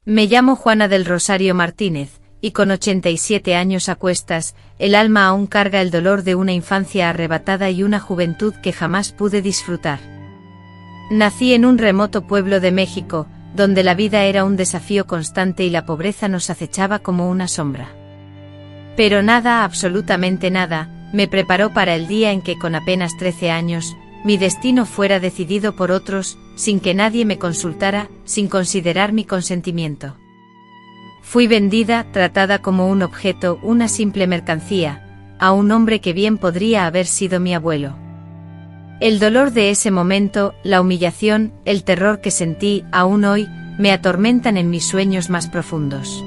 Me llamo Juana del Rosario Martínez, y con 87 años a cuestas, el alma aún carga el dolor de una infancia arrebatada y una juventud que jamás pude disfrutar. Nací en un remoto pueblo de México, donde la vida era un desafío constante y la pobreza nos acechaba como una sombra. Pero nada, absolutamente nada, me preparó para el día en que con apenas 13 años, mi destino fuera decidido por otros, sin que nadie me consultara, sin considerar mi consentimiento. Fui vendida, tratada como un objeto, una simple mercancía, a un hombre que bien podría haber sido mi abuelo. El dolor de ese momento, la humillación, el terror que sentí, aún hoy, me atormentan en mis sueños más profundos.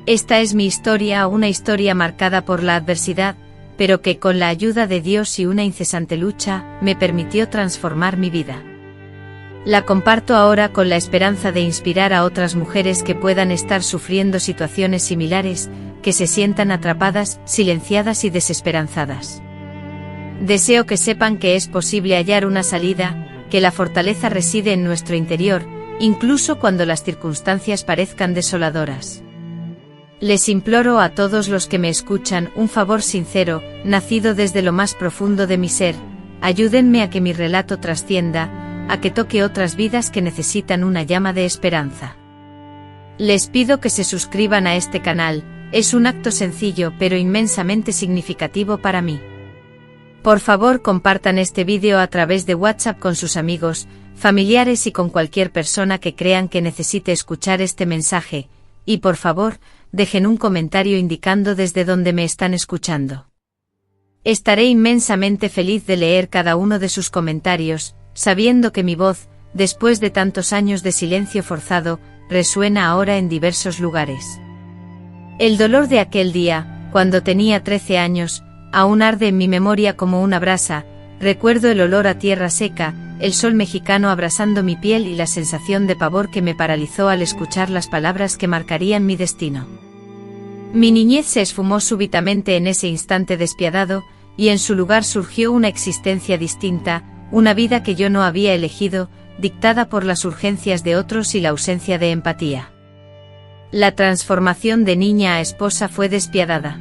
Esta es mi historia, una historia marcada por la adversidad, pero que con la ayuda de Dios y una incesante lucha, me permitió transformar mi vida. La comparto ahora con la esperanza de inspirar a otras mujeres que puedan estar sufriendo situaciones similares, que se sientan atrapadas, silenciadas y desesperanzadas. Deseo que sepan que es posible hallar una salida, que la fortaleza reside en nuestro interior, incluso cuando las circunstancias parezcan desoladoras. Les imploro a todos los que me escuchan un favor sincero, nacido desde lo más profundo de mi ser, ayúdenme a que mi relato trascienda, a que toque otras vidas que necesitan una llama de esperanza. Les pido que se suscriban a este canal, es un acto sencillo pero inmensamente significativo para mí. Por favor, compartan este vídeo a través de WhatsApp con sus amigos, familiares y con cualquier persona que crean que necesite escuchar este mensaje, y por favor, dejen un comentario indicando desde dónde me están escuchando. Estaré inmensamente feliz de leer cada uno de sus comentarios, sabiendo que mi voz, después de tantos años de silencio forzado, resuena ahora en diversos lugares. El dolor de aquel día, cuando tenía 13 años, aún arde en mi memoria como una brasa. Recuerdo el olor a tierra seca, el sol mexicano abrasando mi piel y la sensación de pavor que me paralizó al escuchar las palabras que marcarían mi destino. Mi niñez se esfumó súbitamente en ese instante despiadado, y en su lugar surgió una existencia distinta, una vida que yo no había elegido, dictada por las urgencias de otros y la ausencia de empatía. La transformación de niña a esposa fue despiadada.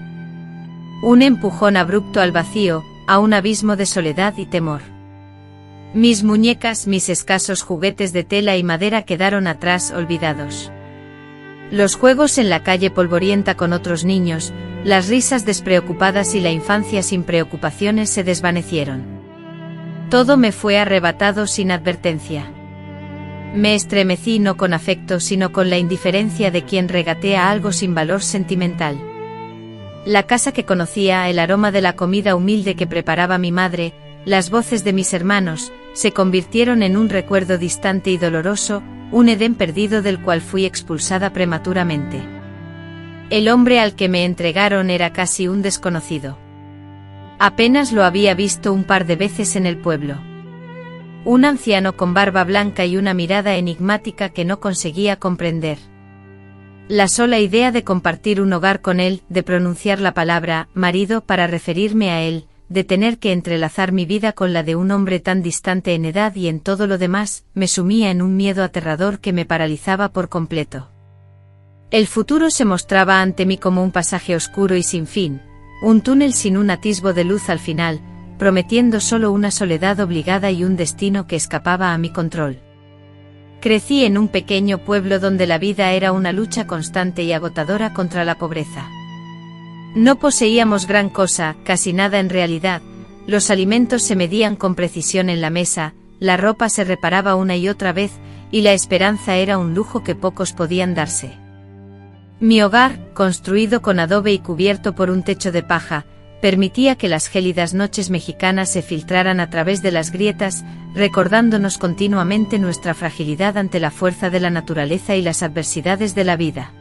Un empujón abrupto al vacío, a un abismo de soledad y temor. Mis muñecas, mis escasos juguetes de tela y madera quedaron atrás, olvidados. Los juegos en la calle polvorienta con otros niños, las risas despreocupadas y la infancia sin preocupaciones se desvanecieron. Todo me fue arrebatado sin advertencia. Me estremecí no con afecto sino con la indiferencia de quien regatea algo sin valor sentimental. La casa que conocía, el aroma de la comida humilde que preparaba mi madre, las voces de mis hermanos, se convirtieron en un recuerdo distante y doloroso, un Edén perdido del cual fui expulsada prematuramente. El hombre al que me entregaron era casi un desconocido. Apenas lo había visto un par de veces en el pueblo. Un anciano con barba blanca y una mirada enigmática que no conseguía comprender. La sola idea de compartir un hogar con él, de pronunciar la palabra marido para referirme a él, de tener que entrelazar mi vida con la de un hombre tan distante en edad y en todo lo demás, me sumía en un miedo aterrador que me paralizaba por completo. El futuro se mostraba ante mí como un pasaje oscuro y sin fin, un túnel sin un atisbo de luz al final, prometiendo solo una soledad obligada y un destino que escapaba a mi control. Crecí en un pequeño pueblo donde la vida era una lucha constante y agotadora contra la pobreza. No poseíamos gran cosa, casi nada en realidad, los alimentos se medían con precisión en la mesa, la ropa se reparaba una y otra vez, y la esperanza era un lujo que pocos podían darse. Mi hogar, construido con adobe y cubierto por un techo de paja, permitía que las gélidas noches mexicanas se filtraran a través de las grietas, recordándonos continuamente nuestra fragilidad ante la fuerza de la naturaleza y las adversidades de la vida.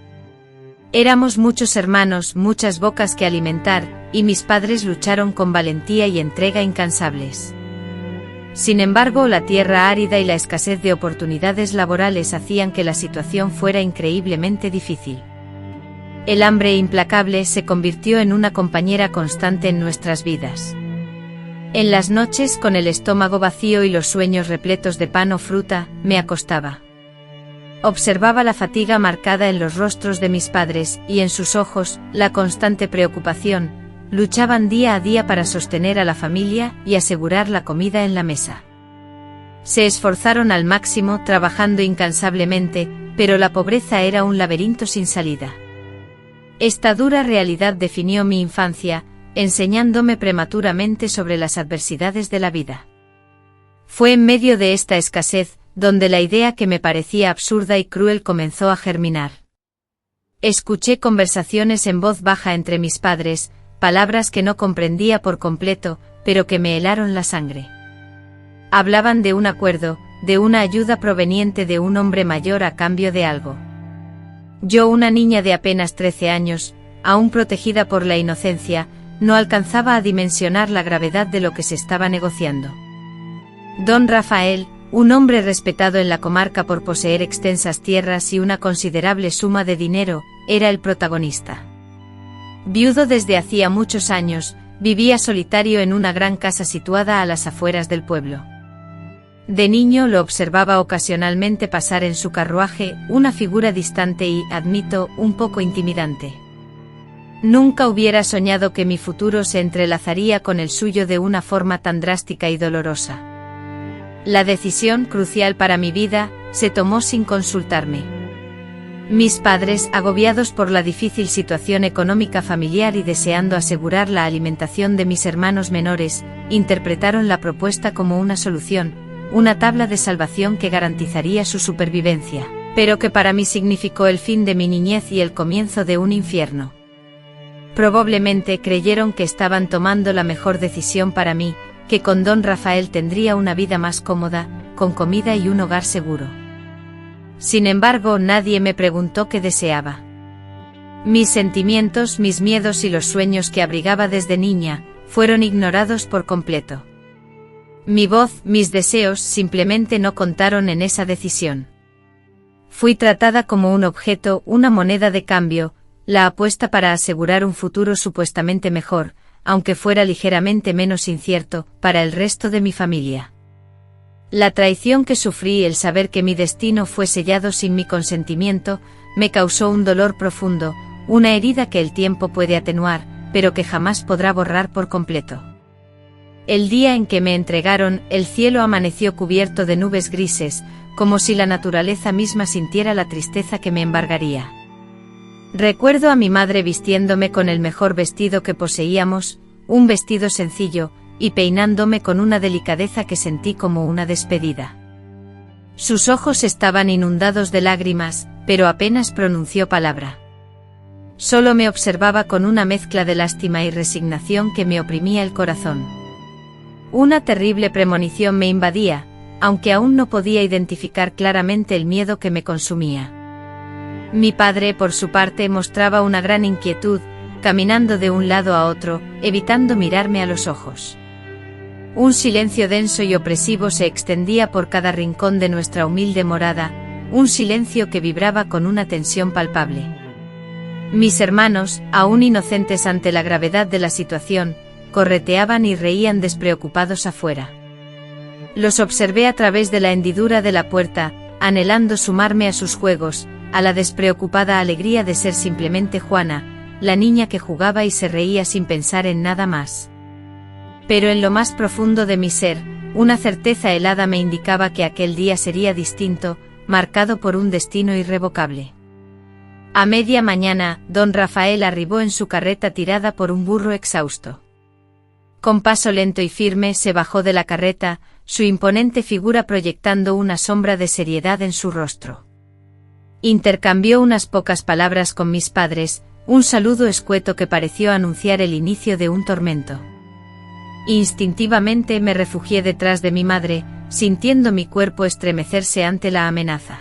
Éramos muchos hermanos, muchas bocas que alimentar, y mis padres lucharon con valentía y entrega incansables. Sin embargo, la tierra árida y la escasez de oportunidades laborales hacían que la situación fuera increíblemente difícil. El hambre implacable se convirtió en una compañera constante en nuestras vidas. En las noches, con el estómago vacío y los sueños repletos de pan o fruta, me acostaba. Observaba la fatiga marcada en los rostros de mis padres, y en sus ojos, la constante preocupación. Luchaban día a día para sostener a la familia y asegurar la comida en la mesa. Se esforzaron al máximo, trabajando incansablemente, pero la pobreza era un laberinto sin salida. Esta dura realidad definió mi infancia, enseñándome prematuramente sobre las adversidades de la vida. Fue en medio de esta escasez, donde la idea que me parecía absurda y cruel comenzó a germinar. Escuché conversaciones en voz baja entre mis padres, palabras que no comprendía por completo, pero que me helaron la sangre. Hablaban de un acuerdo, de una ayuda proveniente de un hombre mayor a cambio de algo. Yo, una niña de apenas 13 años, aún protegida por la inocencia, no alcanzaba a dimensionar la gravedad de lo que se estaba negociando. Don Rafael, un hombre respetado en la comarca por poseer extensas tierras y una considerable suma de dinero, era el protagonista. Viudo desde hacía muchos años, vivía solitario en una gran casa situada a las afueras del pueblo. De niño lo observaba ocasionalmente pasar en su carruaje, una figura distante y, admito, un poco intimidante. Nunca hubiera soñado que mi futuro se entrelazaría con el suyo de una forma tan drástica y dolorosa. La decisión, crucial para mi vida, se tomó sin consultarme. Mis padres, agobiados por la difícil situación económica familiar y deseando asegurar la alimentación de mis hermanos menores, interpretaron la propuesta como una solución, una tabla de salvación que garantizaría su supervivencia, pero que para mí significó el fin de mi niñez y el comienzo de un infierno. Probablemente creyeron que estaban tomando la mejor decisión para mí, que con don Rafael tendría una vida más cómoda, con comida y un hogar seguro. Sin embargo, nadie me preguntó qué deseaba. Mis sentimientos, mis miedos y los sueños que abrigaba desde niña, fueron ignorados por completo. Mi voz, mis deseos simplemente no contaron en esa decisión. Fui tratada como un objeto, una moneda de cambio, la apuesta para asegurar un futuro supuestamente mejor, aunque fuera ligeramente menos incierto, para el resto de mi familia. La traición que sufrí, el saber que mi destino fue sellado sin mi consentimiento, me causó un dolor profundo, una herida que el tiempo puede atenuar, pero que jamás podrá borrar por completo. El día en que me entregaron, el cielo amaneció cubierto de nubes grises, como si la naturaleza misma sintiera la tristeza que me embargaría. Recuerdo a mi madre vistiéndome con el mejor vestido que poseíamos, un vestido sencillo, y peinándome con una delicadeza que sentí como una despedida. Sus ojos estaban inundados de lágrimas, pero apenas pronunció palabra. Solo me observaba con una mezcla de lástima y resignación que me oprimía el corazón. Una terrible premonición me invadía, aunque aún no podía identificar claramente el miedo que me consumía. Mi padre, por su parte, mostraba una gran inquietud, caminando de un lado a otro, evitando mirarme a los ojos. Un silencio denso y opresivo se extendía por cada rincón de nuestra humilde morada, un silencio que vibraba con una tensión palpable. Mis hermanos, aún inocentes ante la gravedad de la situación, correteaban y reían despreocupados afuera. Los observé a través de la hendidura de la puerta, anhelando sumarme a sus juegos, a la despreocupada alegría de ser simplemente Juana, la niña que jugaba y se reía sin pensar en nada más. Pero en lo más profundo de mi ser, una certeza helada me indicaba que aquel día sería distinto, marcado por un destino irrevocable. A media mañana, don Rafael arribó en su carreta tirada por un burro exhausto. Con paso lento y firme se bajó de la carreta, su imponente figura proyectando una sombra de seriedad en su rostro. Intercambió unas pocas palabras con mis padres, un saludo escueto que pareció anunciar el inicio de un tormento. Instintivamente me refugié detrás de mi madre, sintiendo mi cuerpo estremecerse ante la amenaza.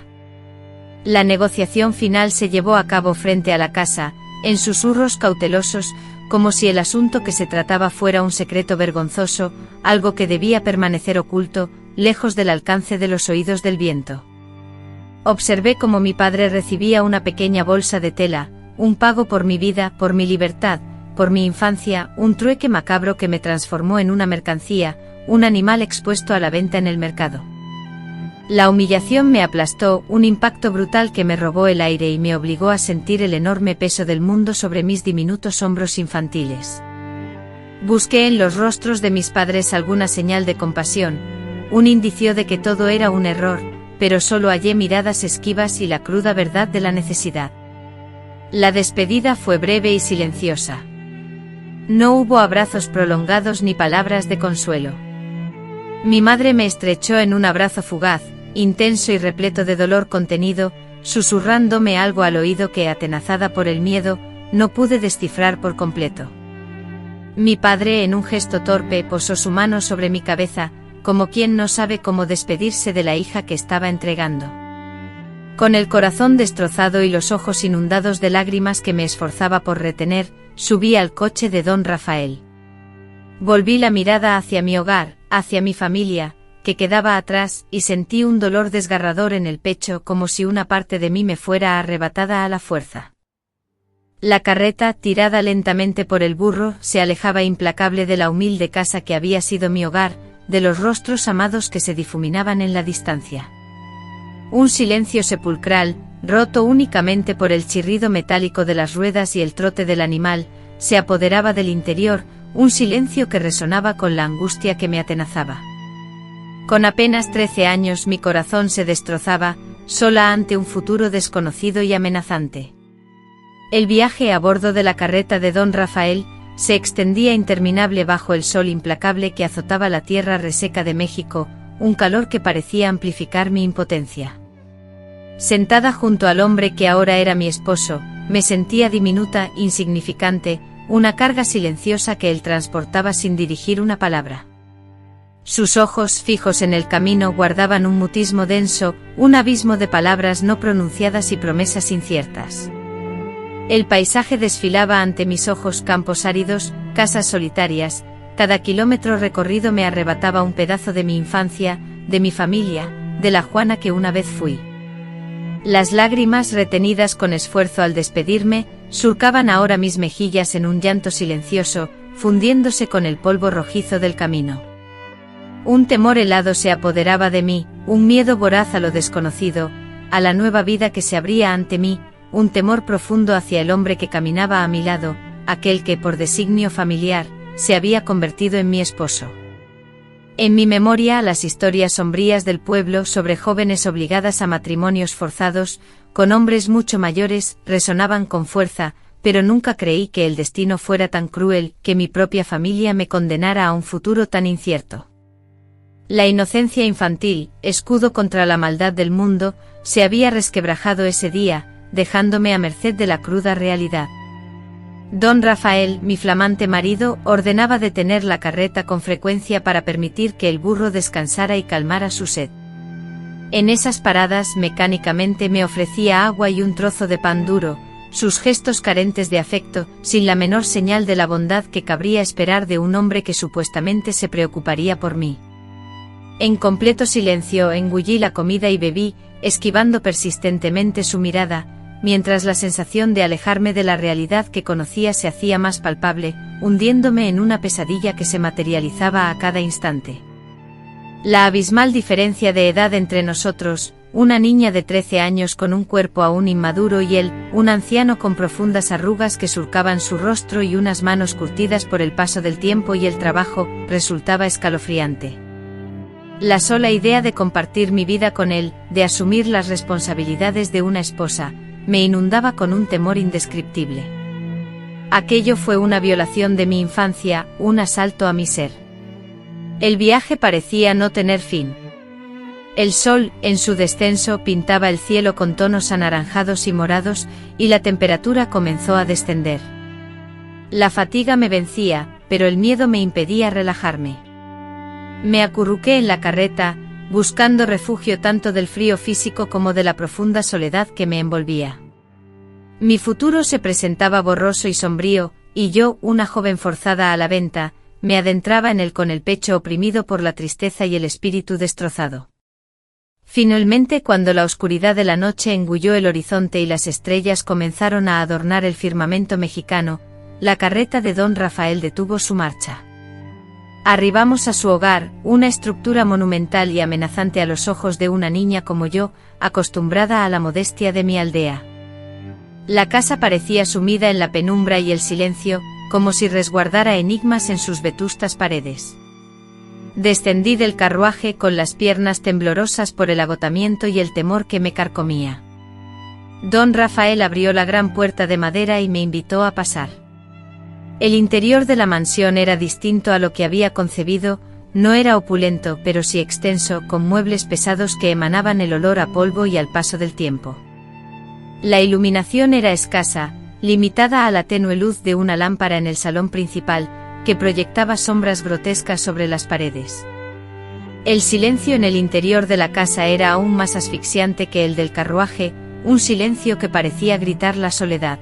La negociación final se llevó a cabo frente a la casa, en susurros cautelosos, como si el asunto que se trataba fuera un secreto vergonzoso, algo que debía permanecer oculto, lejos del alcance de los oídos del viento. Observé cómo mi padre recibía una pequeña bolsa de tela, un pago por mi vida, por mi libertad, por mi infancia, un trueque macabro que me transformó en una mercancía, un animal expuesto a la venta en el mercado. La humillación me aplastó, un impacto brutal que me robó el aire y me obligó a sentir el enorme peso del mundo sobre mis diminutos hombros infantiles. Busqué en los rostros de mis padres alguna señal de compasión, un indicio de que todo era un error, pero solo hallé miradas esquivas y la cruda verdad de la necesidad. La despedida fue breve y silenciosa. No hubo abrazos prolongados ni palabras de consuelo. Mi madre me estrechó en un abrazo fugaz, intenso y repleto de dolor contenido, susurrándome algo al oído que, atenazada por el miedo, no pude descifrar por completo. Mi padre, en un gesto torpe, posó su mano sobre mi cabeza, como quien no sabe cómo despedirse de la hija que estaba entregando. Con el corazón destrozado y los ojos inundados de lágrimas que me esforzaba por retener, subí al coche de don Rafael. Volví la mirada hacia mi hogar, hacia mi familia, que quedaba atrás, y sentí un dolor desgarrador en el pecho, como si una parte de mí me fuera arrebatada a la fuerza. La carreta, tirada lentamente por el burro, se alejaba implacable de la humilde casa que había sido mi hogar, de los rostros amados que se difuminaban en la distancia. Un silencio sepulcral, roto únicamente por el chirrido metálico de las ruedas y el trote del animal, se apoderaba del interior, un silencio que resonaba con la angustia que me atenazaba. Con apenas 13 años mi corazón se destrozaba, sola ante un futuro desconocido y amenazante. El viaje a bordo de la carreta de don Rafael se extendía interminable bajo el sol implacable que azotaba la tierra reseca de México, un calor que parecía amplificar mi impotencia. Sentada junto al hombre que ahora era mi esposo, me sentía diminuta, insignificante, una carga silenciosa que él transportaba sin dirigir una palabra. Sus ojos, fijos en el camino, guardaban un mutismo denso, un abismo de palabras no pronunciadas y promesas inciertas. El paisaje desfilaba ante mis ojos: campos áridos, casas solitarias, cada kilómetro recorrido me arrebataba un pedazo de mi infancia, de mi familia, de la Juana que una vez fui. Las lágrimas, retenidas con esfuerzo al despedirme, surcaban ahora mis mejillas en un llanto silencioso, fundiéndose con el polvo rojizo del camino. Un temor helado se apoderaba de mí, un miedo voraz a lo desconocido, a la nueva vida que se abría ante mí, un temor profundo hacia el hombre que caminaba a mi lado, aquel que, por designio familiar, se había convertido en mi esposo. En mi memoria, las historias sombrías del pueblo sobre jóvenes obligadas a matrimonios forzados, con hombres mucho mayores, resonaban con fuerza, pero nunca creí que el destino fuera tan cruel, que mi propia familia me condenara a un futuro tan incierto. La inocencia infantil, escudo contra la maldad del mundo, se había resquebrajado ese día, dejándome a merced de la cruda realidad. Don Rafael, mi flamante marido, ordenaba detener la carreta con frecuencia para permitir que el burro descansara y calmara su sed. En esas paradas mecánicamente me ofrecía agua y un trozo de pan duro, sus gestos carentes de afecto, sin la menor señal de la bondad que cabría esperar de un hombre que supuestamente se preocuparía por mí. En completo silencio engullí la comida y bebí, esquivando persistentemente su mirada, mientras la sensación de alejarme de la realidad que conocía se hacía más palpable, hundiéndome en una pesadilla que se materializaba a cada instante. La abismal diferencia de edad entre nosotros, una niña de 13 años con un cuerpo aún inmaduro y él, un anciano con profundas arrugas que surcaban su rostro y unas manos curtidas por el paso del tiempo y el trabajo, resultaba escalofriante. La sola idea de compartir mi vida con él, de asumir las responsabilidades de una esposa, me inundaba con un temor indescriptible. Aquello fue una violación de mi infancia, un asalto a mi ser. El viaje parecía no tener fin. El sol, en su descenso, pintaba el cielo con tonos anaranjados y morados, y la temperatura comenzó a descender. La fatiga me vencía, pero el miedo me impedía relajarme. Me acurruqué en la carreta, buscando refugio tanto del frío físico como de la profunda soledad que me envolvía. Mi futuro se presentaba borroso y sombrío, y yo, una joven forzada a la venta, me adentraba en él con el pecho oprimido por la tristeza y el espíritu destrozado. Finalmente, cuando la oscuridad de la noche engulló el horizonte y las estrellas comenzaron a adornar el firmamento mexicano, la carreta de don Rafael detuvo su marcha. Arribamos a su hogar, una estructura monumental y amenazante a los ojos de una niña como yo, acostumbrada a la modestia de mi aldea. La casa parecía sumida en la penumbra y el silencio, como si resguardara enigmas en sus vetustas paredes. Descendí del carruaje con las piernas temblorosas por el agotamiento y el temor que me carcomía. Don Rafael abrió la gran puerta de madera y me invitó a pasar. El interior de la mansión era distinto a lo que había concebido, no era opulento pero sí extenso, con muebles pesados que emanaban el olor a polvo y al paso del tiempo. La iluminación era escasa, limitada a la tenue luz de una lámpara en el salón principal, que proyectaba sombras grotescas sobre las paredes. El silencio en el interior de la casa era aún más asfixiante que el del carruaje, un silencio que parecía gritar la soledad.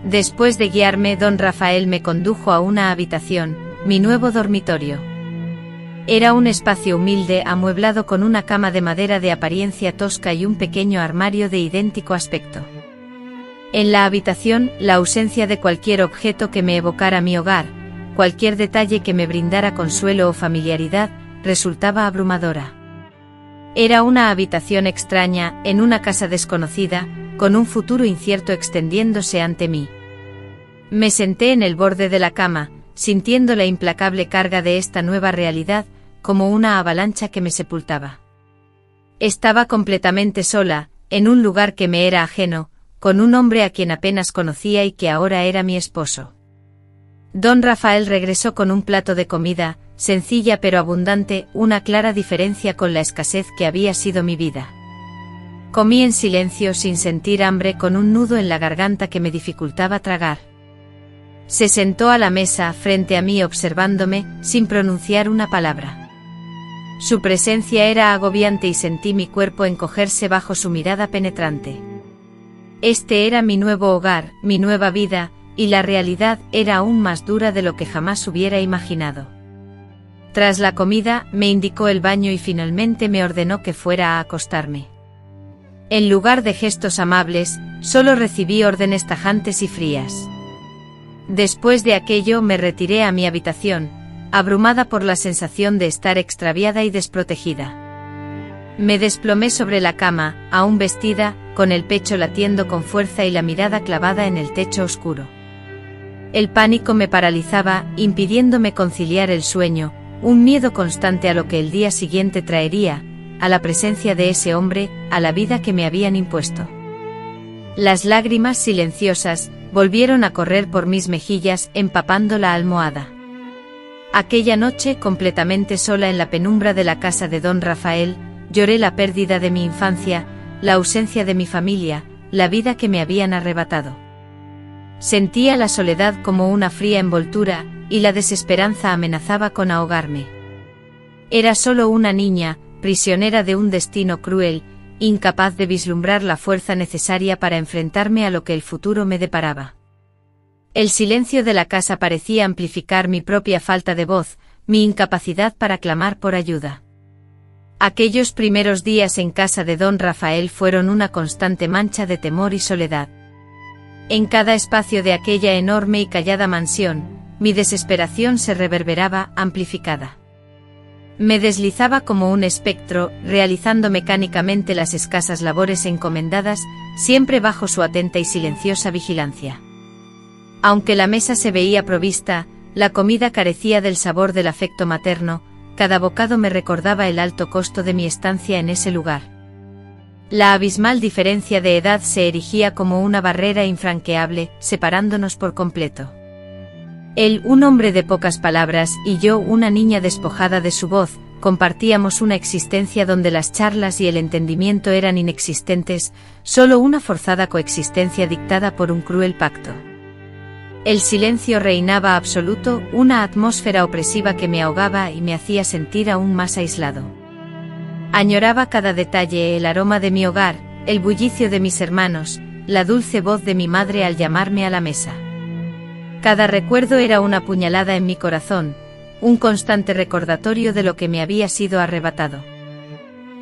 Después de guiarme, don Rafael me condujo a una habitación, mi nuevo dormitorio. Era un espacio humilde amueblado con una cama de madera de apariencia tosca y un pequeño armario de idéntico aspecto. En la habitación, la ausencia de cualquier objeto que me evocara mi hogar, cualquier detalle que me brindara consuelo o familiaridad, resultaba abrumadora. Era una habitación extraña, en una casa desconocida, con un futuro incierto extendiéndose ante mí. Me senté en el borde de la cama, sintiendo la implacable carga de esta nueva realidad, como una avalancha que me sepultaba. Estaba completamente sola, en un lugar que me era ajeno, con un hombre a quien apenas conocía y que ahora era mi esposo. Don Rafael regresó con un plato de comida, sencilla pero abundante, una clara diferencia con la escasez que había sido mi vida. Comí en silencio sin sentir hambre, con un nudo en la garganta que me dificultaba tragar. Se sentó a la mesa frente a mí observándome, sin pronunciar una palabra. Su presencia era agobiante y sentí mi cuerpo encogerse bajo su mirada penetrante. Este era mi nuevo hogar, mi nueva vida, y la realidad era aún más dura de lo que jamás hubiera imaginado. Tras la comida, me indicó el baño y finalmente me ordenó que fuera a acostarme. En lugar de gestos amables, solo recibí órdenes tajantes y frías. Después de aquello me retiré a mi habitación, abrumada por la sensación de estar extraviada y desprotegida. Me desplomé sobre la cama, aún vestida, con el pecho latiendo con fuerza y la mirada clavada en el techo oscuro. El pánico me paralizaba, impidiéndome conciliar el sueño, un miedo constante a lo que el día siguiente traería, a la presencia de ese hombre, a la vida que me habían impuesto. Las lágrimas silenciosas volvieron a correr por mis mejillas, empapando la almohada. Aquella noche, completamente sola en la penumbra de la casa de don Rafael, lloré la pérdida de mi infancia, la ausencia de mi familia, la vida que me habían arrebatado. Sentía la soledad como una fría envoltura, y la desesperanza amenazaba con ahogarme. Era solo una niña, prisionera de un destino cruel, incapaz de vislumbrar la fuerza necesaria para enfrentarme a lo que el futuro me deparaba. El silencio de la casa parecía amplificar mi propia falta de voz, mi incapacidad para clamar por ayuda. Aquellos primeros días en casa de don Rafael fueron una constante mancha de temor y soledad. En cada espacio de aquella enorme y callada mansión, mi desesperación se reverberaba, amplificada. Me deslizaba como un espectro, realizando mecánicamente las escasas labores encomendadas, siempre bajo su atenta y silenciosa vigilancia. Aunque la mesa se veía provista, la comida carecía del sabor del afecto materno, cada bocado me recordaba el alto costo de mi estancia en ese lugar. La abismal diferencia de edad se erigía como una barrera infranqueable, separándonos por completo. Él, un hombre de pocas palabras, y yo, una niña despojada de su voz, compartíamos una existencia donde las charlas y el entendimiento eran inexistentes, solo una forzada coexistencia dictada por un cruel pacto. El silencio reinaba absoluto, una atmósfera opresiva que me ahogaba y me hacía sentir aún más aislado. Añoraba cada detalle, el aroma de mi hogar, el bullicio de mis hermanos, la dulce voz de mi madre al llamarme a la mesa. Cada recuerdo era una puñalada en mi corazón, un constante recordatorio de lo que me había sido arrebatado.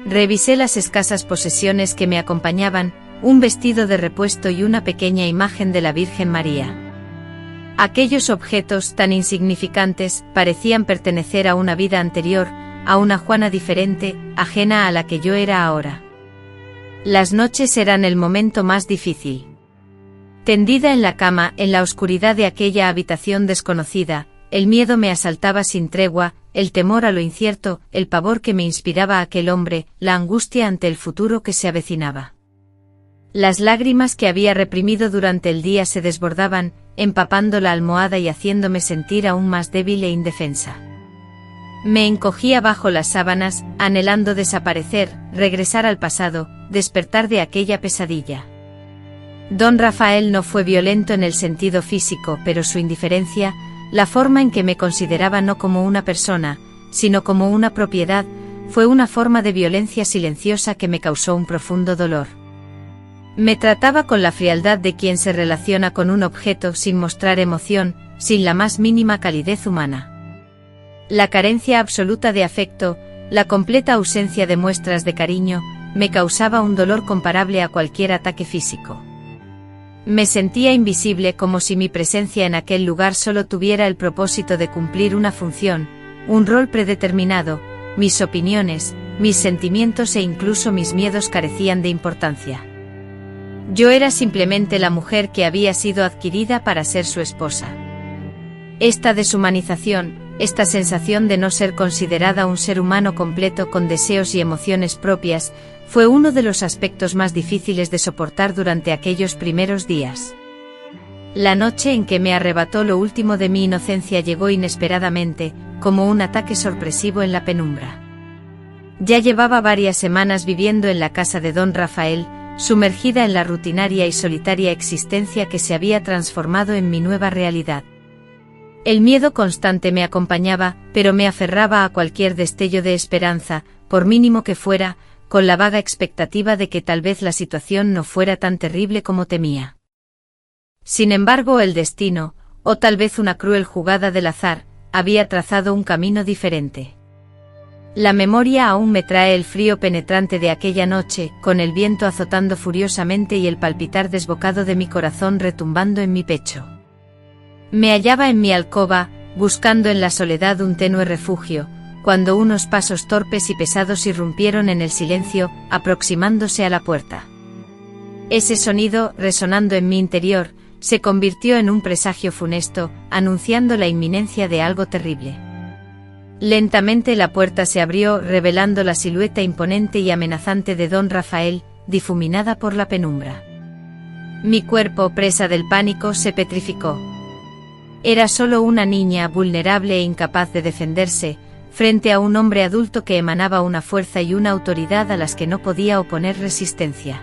Revisé las escasas posesiones que me acompañaban, un vestido de repuesto y una pequeña imagen de la Virgen María. Aquellos objetos tan insignificantes parecían pertenecer a una vida anterior, a una Juana diferente, ajena a la que yo era ahora. Las noches eran el momento más difícil. Tendida en la cama, en la oscuridad de aquella habitación desconocida, el miedo me asaltaba sin tregua, el temor a lo incierto, el pavor que me inspiraba aquel hombre, la angustia ante el futuro que se avecinaba. Las lágrimas que había reprimido durante el día se desbordaban, empapando la almohada y haciéndome sentir aún más débil e indefensa. Me encogía bajo las sábanas, anhelando desaparecer, regresar al pasado, despertar de aquella pesadilla. Don Rafael no fue violento en el sentido físico, pero su indiferencia, la forma en que me consideraba no como una persona, sino como una propiedad, fue una forma de violencia silenciosa que me causó un profundo dolor. Me trataba con la frialdad de quien se relaciona con un objeto sin mostrar emoción, sin la más mínima calidez humana. La carencia absoluta de afecto, la completa ausencia de muestras de cariño, me causaba un dolor comparable a cualquier ataque físico. Me sentía invisible, como si mi presencia en aquel lugar solo tuviera el propósito de cumplir una función, un rol predeterminado. Mis opiniones, mis sentimientos e incluso mis miedos carecían de importancia. Yo era simplemente la mujer que había sido adquirida para ser su esposa. Esta deshumanización, esta sensación de no ser considerada un ser humano completo con deseos y emociones propias, fue uno de los aspectos más difíciles de soportar durante aquellos primeros días. La noche en que me arrebató lo último de mi inocencia llegó inesperadamente, como un ataque sorpresivo en la penumbra. Ya llevaba varias semanas viviendo en la casa de don Rafael, sumergida en la rutinaria y solitaria existencia que se había transformado en mi nueva realidad. El miedo constante me acompañaba, pero me aferraba a cualquier destello de esperanza, por mínimo que fuera, con la vaga expectativa de que tal vez la situación no fuera tan terrible como temía. Sin embargo, el destino, o tal vez una cruel jugada del azar, había trazado un camino diferente. La memoria aún me trae el frío penetrante de aquella noche, con el viento azotando furiosamente y el palpitar desbocado de mi corazón retumbando en mi pecho. Me hallaba en mi alcoba, buscando en la soledad un tenue refugio, cuando unos pasos torpes y pesados irrumpieron en el silencio, aproximándose a la puerta. Ese sonido, resonando en mi interior, se convirtió en un presagio funesto, anunciando la inminencia de algo terrible. Lentamente la puerta se abrió, revelando la silueta imponente y amenazante de don Rafael, difuminada por la penumbra. Mi cuerpo, presa del pánico, se petrificó. Era solo una niña vulnerable e incapaz de defenderse, frente a un hombre adulto que emanaba una fuerza y una autoridad a las que no podía oponer resistencia.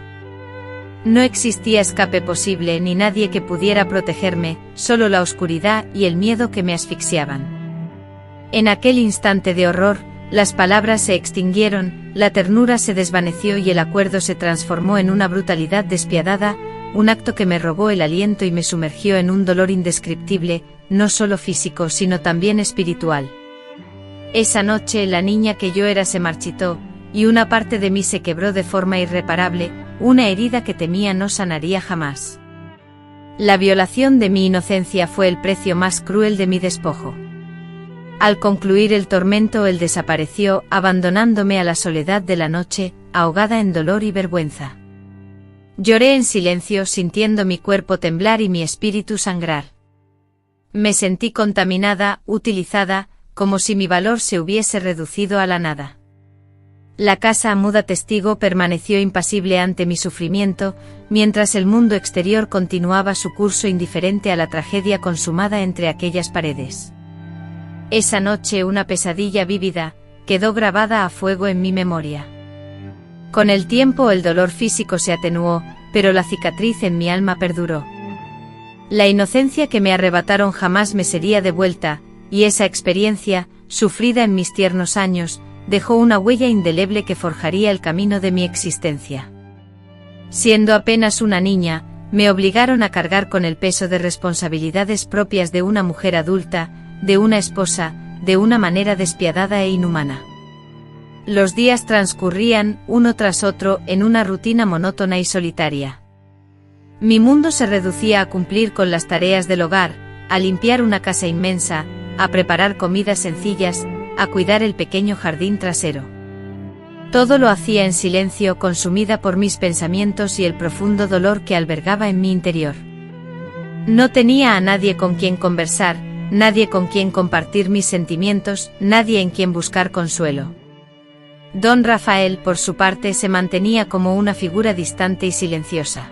No existía escape posible ni nadie que pudiera protegerme, solo la oscuridad y el miedo que me asfixiaban. En aquel instante de horror, las palabras se extinguieron, la ternura se desvaneció y el acuerdo se transformó en una brutalidad despiadada, un acto que me robó el aliento y me sumergió en un dolor indescriptible, no solo físico sino también espiritual. Esa noche la niña que yo era se marchitó, y una parte de mí se quebró de forma irreparable, una herida que temía no sanaría jamás. La violación de mi inocencia fue el precio más cruel de mi despojo. Al concluir el tormento él desapareció, abandonándome a la soledad de la noche, ahogada en dolor y vergüenza. Lloré en silencio, sintiendo mi cuerpo temblar y mi espíritu sangrar. Me sentí contaminada, utilizada, como si mi valor se hubiese reducido a la nada. La casa, muda testigo, permaneció impasible ante mi sufrimiento, mientras el mundo exterior continuaba su curso indiferente a la tragedia consumada entre aquellas paredes. Esa noche, una pesadilla vívida, quedó grabada a fuego en mi memoria. Con el tiempo el dolor físico se atenuó, pero la cicatriz en mi alma perduró. La inocencia que me arrebataron jamás me sería devuelta, y esa experiencia, sufrida en mis tiernos años, dejó una huella indeleble que forjaría el camino de mi existencia. Siendo apenas una niña, me obligaron a cargar con el peso de responsabilidades propias de una mujer adulta, de una esposa, de una manera despiadada e inhumana. Los días transcurrían, uno tras otro, en una rutina monótona y solitaria. Mi mundo se reducía a cumplir con las tareas del hogar, a limpiar una casa inmensa, a preparar comidas sencillas, a cuidar el pequeño jardín trasero. Todo lo hacía en silencio, consumida por mis pensamientos y el profundo dolor que albergaba en mi interior. No tenía a nadie con quien conversar, nadie con quien compartir mis sentimientos, nadie en quien buscar consuelo. Don Rafael, por su parte, se mantenía como una figura distante y silenciosa.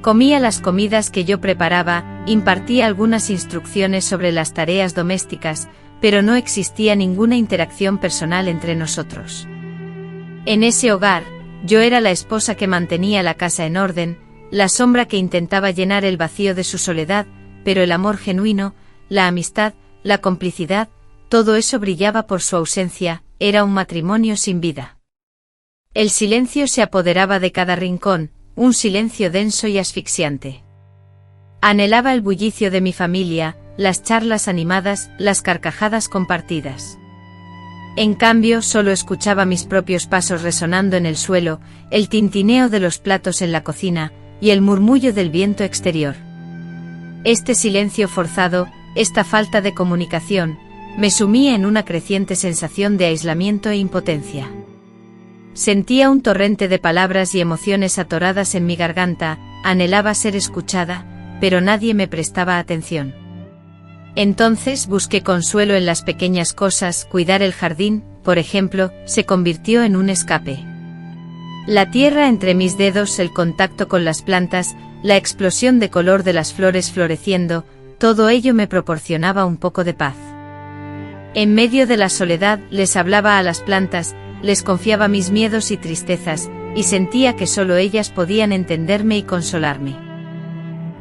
Comía las comidas que yo preparaba, impartía algunas instrucciones sobre las tareas domésticas, pero no existía ninguna interacción personal entre nosotros. En ese hogar, yo era la esposa que mantenía la casa en orden, la sombra que intentaba llenar el vacío de su soledad, pero el amor genuino, la amistad, la complicidad, todo eso brillaba por su ausencia, era un matrimonio sin vida. El silencio se apoderaba de cada rincón, un silencio denso y asfixiante. Anhelaba el bullicio de mi familia, las charlas animadas, las carcajadas compartidas. En cambio, solo escuchaba mis propios pasos resonando en el suelo, el tintineo de los platos en la cocina, y el murmullo del viento exterior. Este silencio forzado, esta falta de comunicación, me sumía en una creciente sensación de aislamiento e impotencia. Sentía un torrente de palabras y emociones atoradas en mi garganta, anhelaba ser escuchada, pero nadie me prestaba atención. Entonces busqué consuelo en las pequeñas cosas, cuidar el jardín, por ejemplo, se convirtió en un escape. La tierra entre mis dedos, el contacto con las plantas, la explosión de color de las flores floreciendo, todo ello me proporcionaba un poco de paz. En medio de la soledad, les hablaba a las plantas, les confiaba mis miedos y tristezas, y sentía que solo ellas podían entenderme y consolarme.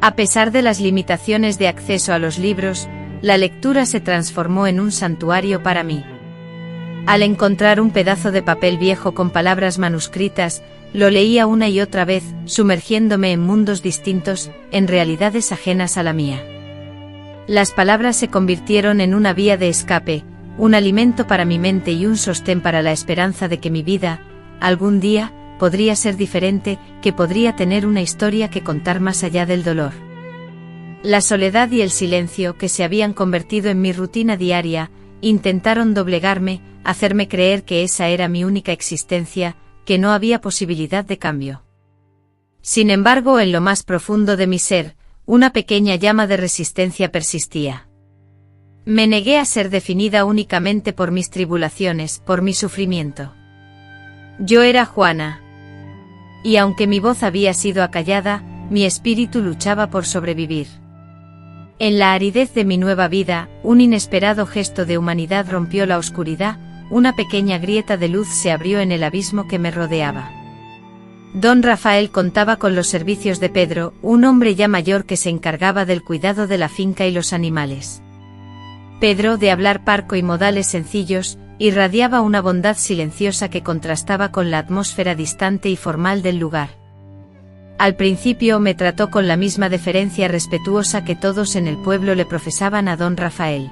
A pesar de las limitaciones de acceso a los libros, la lectura se transformó en un santuario para mí. Al encontrar un pedazo de papel viejo con palabras manuscritas, lo leía una y otra vez, sumergiéndome en mundos distintos, en realidades ajenas a la mía. Las palabras se convirtieron en una vía de escape, un alimento para mi mente y un sostén para la esperanza de que mi vida, algún día, podría ser diferente, que podría tener una historia que contar más allá del dolor. La soledad y el silencio, que se habían convertido en mi rutina diaria, intentaron doblegarme, hacerme creer que esa era mi única existencia, que no había posibilidad de cambio. Sin embargo, en lo más profundo de mi ser, una pequeña llama de resistencia persistía. Me negué a ser definida únicamente por mis tribulaciones, por mi sufrimiento. Yo era Juana. Y aunque mi voz había sido acallada, mi espíritu luchaba por sobrevivir. En la aridez de mi nueva vida, un inesperado gesto de humanidad rompió la oscuridad, una pequeña grieta de luz se abrió en el abismo que me rodeaba. Don Rafael contaba con los servicios de Pedro, un hombre ya mayor que se encargaba del cuidado de la finca y los animales. Pedro, de hablar parco y modales sencillos, irradiaba una bondad silenciosa que contrastaba con la atmósfera distante y formal del lugar. Al principio me trató con la misma deferencia respetuosa que todos en el pueblo le profesaban a don Rafael.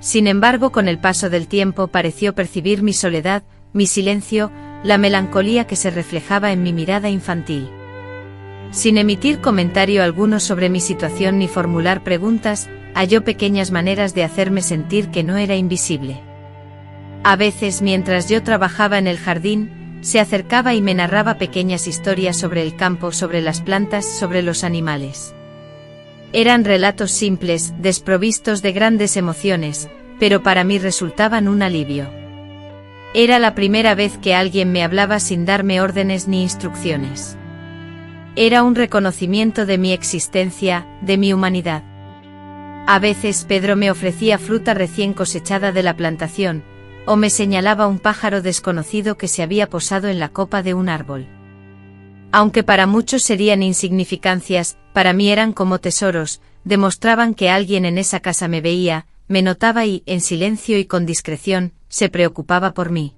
Sin embargo, con el paso del tiempo pareció percibir mi soledad, mi silencio, la melancolía que se reflejaba en mi mirada infantil. Sin emitir comentario alguno sobre mi situación ni formular preguntas, halló pequeñas maneras de hacerme sentir que no era invisible. A veces, mientras yo trabajaba en el jardín, se acercaba y me narraba pequeñas historias sobre el campo, sobre las plantas, sobre los animales. Eran relatos simples, desprovistos de grandes emociones, pero para mí resultaban un alivio. Era la primera vez que alguien me hablaba sin darme órdenes ni instrucciones. Era un reconocimiento de mi existencia, de mi humanidad. A veces Pedro me ofrecía fruta recién cosechada de la plantación, o me señalaba un pájaro desconocido que se había posado en la copa de un árbol. Aunque para muchos serían insignificancias, para mí eran como tesoros, demostraban que alguien en esa casa me veía, me notaba y, en silencio y con discreción, se preocupaba por mí.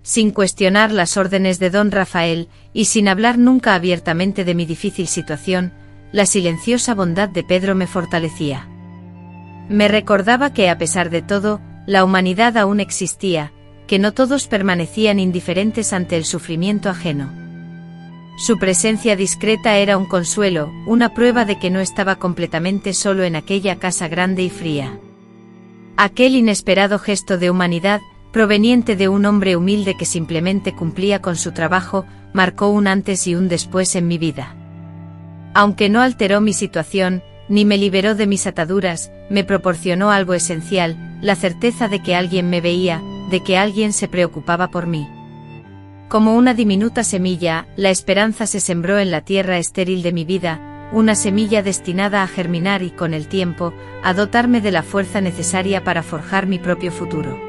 Sin cuestionar las órdenes de don Rafael, y sin hablar nunca abiertamente de mi difícil situación, la silenciosa bondad de Pedro me fortalecía. Me recordaba que a pesar de todo, la humanidad aún existía, que no todos permanecían indiferentes ante el sufrimiento ajeno. Su presencia discreta era un consuelo, una prueba de que no estaba completamente solo en aquella casa grande y fría. Aquel inesperado gesto de humanidad, proveniente de un hombre humilde que simplemente cumplía con su trabajo, marcó un antes y un después en mi vida. Aunque no alteró mi situación, ni me liberó de mis ataduras, me proporcionó algo esencial, la certeza de que alguien me veía, de que alguien se preocupaba por mí. Como una diminuta semilla, la esperanza se sembró en la tierra estéril de mi vida, una semilla destinada a germinar y con el tiempo, a dotarme de la fuerza necesaria para forjar mi propio futuro.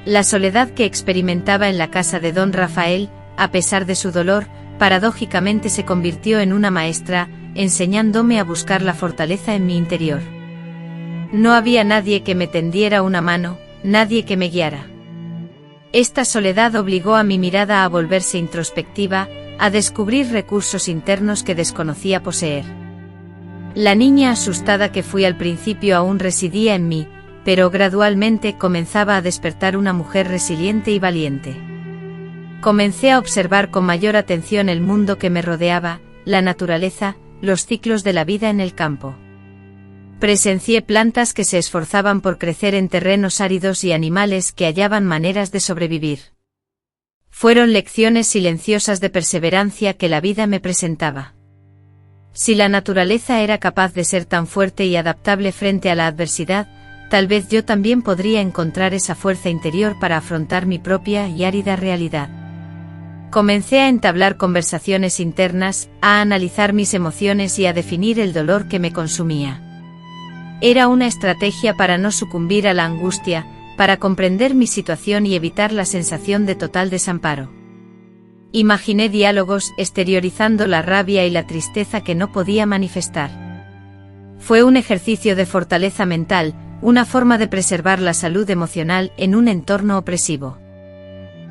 La soledad que experimentaba en la casa de don Rafael, a pesar de su dolor, paradójicamente se convirtió en una maestra, enseñándome a buscar la fortaleza en mi interior. No había nadie que me tendiera una mano, nadie que me guiara. Esta soledad obligó a mi mirada a volverse introspectiva, a descubrir recursos internos que desconocía poseer. La niña asustada que fui al principio aún residía en mí, pero gradualmente comenzaba a despertar una mujer resiliente y valiente. Comencé a observar con mayor atención el mundo que me rodeaba, la naturaleza, los ciclos de la vida en el campo. Presencié plantas que se esforzaban por crecer en terrenos áridos y animales que hallaban maneras de sobrevivir. Fueron lecciones silenciosas de perseverancia que la vida me presentaba. Si la naturaleza era capaz de ser tan fuerte y adaptable frente a la adversidad, tal vez yo también podría encontrar esa fuerza interior para afrontar mi propia y árida realidad. Comencé a entablar conversaciones internas, a analizar mis emociones y a definir el dolor que me consumía. Era una estrategia para no sucumbir a la angustia, para comprender mi situación y evitar la sensación de total desamparo. Imaginé diálogos exteriorizando la rabia y la tristeza que no podía manifestar. Fue un ejercicio de fortaleza mental, una forma de preservar la salud emocional en un entorno opresivo.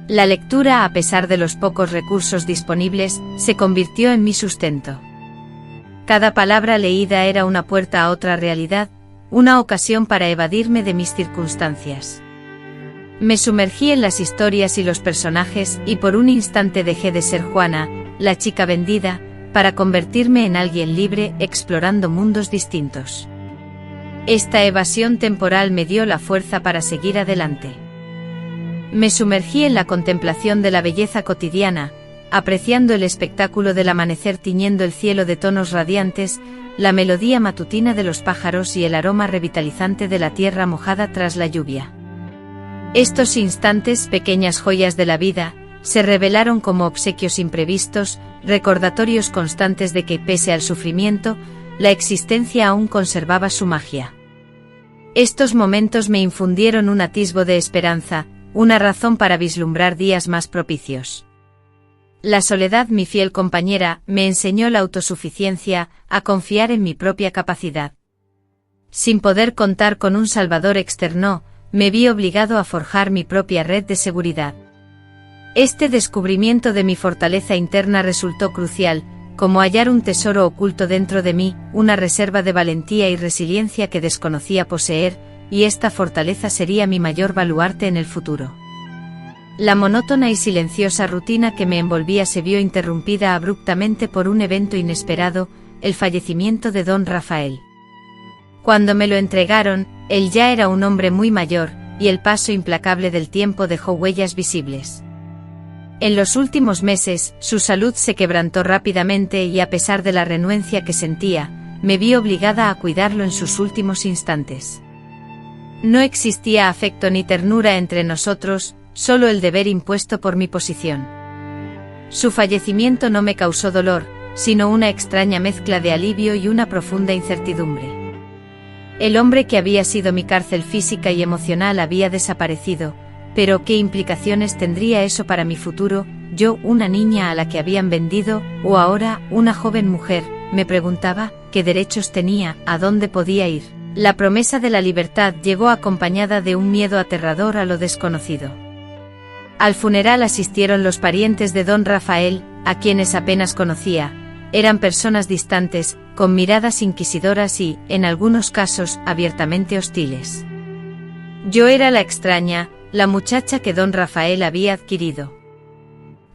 La lectura, a pesar de los pocos recursos disponibles, se convirtió en mi sustento. Cada palabra leída era una puerta a otra realidad, una ocasión para evadirme de mis circunstancias. Me sumergí en las historias y los personajes y por un instante dejé de ser Juana, la chica vendida, para convertirme en alguien libre explorando mundos distintos. Esta evasión temporal me dio la fuerza para seguir adelante. Me sumergí en la contemplación de la belleza cotidiana, apreciando el espectáculo del amanecer tiñendo el cielo de tonos radiantes, la melodía matutina de los pájaros y el aroma revitalizante de la tierra mojada tras la lluvia. Estos instantes, pequeñas joyas de la vida, se revelaron como obsequios imprevistos, recordatorios constantes de que, pese al sufrimiento, la existencia aún conservaba su magia. Estos momentos me infundieron un atisbo de esperanza, una razón para vislumbrar días más propicios. La soledad, mi fiel compañera, me enseñó la autosuficiencia, a confiar en mi propia capacidad. Sin poder contar con un salvador externo, me vi obligado a forjar mi propia red de seguridad. Este descubrimiento de mi fortaleza interna resultó crucial, como hallar un tesoro oculto dentro de mí, una reserva de valentía y resiliencia que desconocía poseer, y esta fortaleza sería mi mayor baluarte en el futuro. La monótona y silenciosa rutina que me envolvía se vio interrumpida abruptamente por un evento inesperado, el fallecimiento de don Rafael. Cuando me lo entregaron, él ya era un hombre muy mayor, y el paso implacable del tiempo dejó huellas visibles. En los últimos meses, su salud se quebrantó rápidamente y a pesar de la renuencia que sentía, me vi obligada a cuidarlo en sus últimos instantes. No existía afecto ni ternura entre nosotros, solo el deber impuesto por mi posición. Su fallecimiento no me causó dolor, sino una extraña mezcla de alivio y una profunda incertidumbre. El hombre que había sido mi cárcel física y emocional había desaparecido, pero ¿qué implicaciones tendría eso para mi futuro? Yo, una niña a la que habían vendido, o ahora, una joven mujer, me preguntaba, ¿qué derechos tenía, a dónde podía ir? La promesa de la libertad llegó acompañada de un miedo aterrador a lo desconocido. Al funeral asistieron los parientes de don Rafael, a quienes apenas conocía. Eran personas distantes, con miradas inquisidoras y, en algunos casos, abiertamente hostiles. Yo era la extraña, la muchacha que don Rafael había adquirido.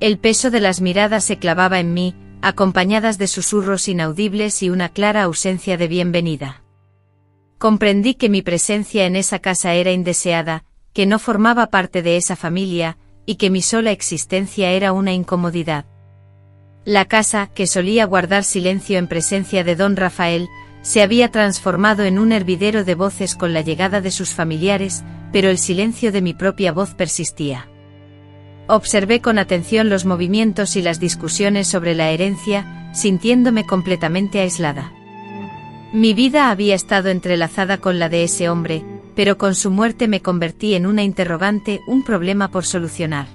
El peso de las miradas se clavaba en mí, acompañadas de susurros inaudibles y una clara ausencia de bienvenida. Comprendí que mi presencia en esa casa era indeseada, que no formaba parte de esa familia, y que mi sola existencia era una incomodidad. La casa, que solía guardar silencio en presencia de don Rafael, se había transformado en un hervidero de voces con la llegada de sus familiares, pero el silencio de mi propia voz persistía. Observé con atención los movimientos y las discusiones sobre la herencia, sintiéndome completamente aislada. Mi vida había estado entrelazada con la de ese hombre, pero con su muerte me convertí en una interrogante, un problema por solucionar.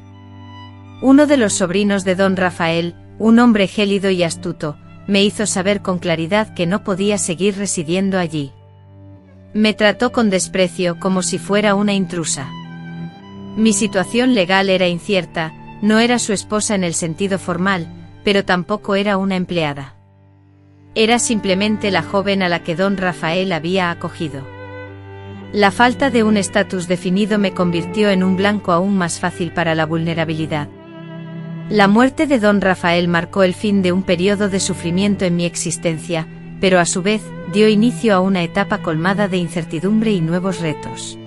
Uno de los sobrinos de don Rafael, un hombre gélido y astuto, me hizo saber con claridad que no podía seguir residiendo allí. Me trató con desprecio como si fuera una intrusa. Mi situación legal era incierta, no era su esposa en el sentido formal, pero tampoco era una empleada. Era simplemente la joven a la que don Rafael había acogido. La falta de un estatus definido me convirtió en un blanco aún más fácil para la vulnerabilidad. La muerte de don Rafael marcó el fin de un periodo de sufrimiento en mi existencia, pero a su vez, dio inicio a una etapa colmada de incertidumbre y nuevos retos.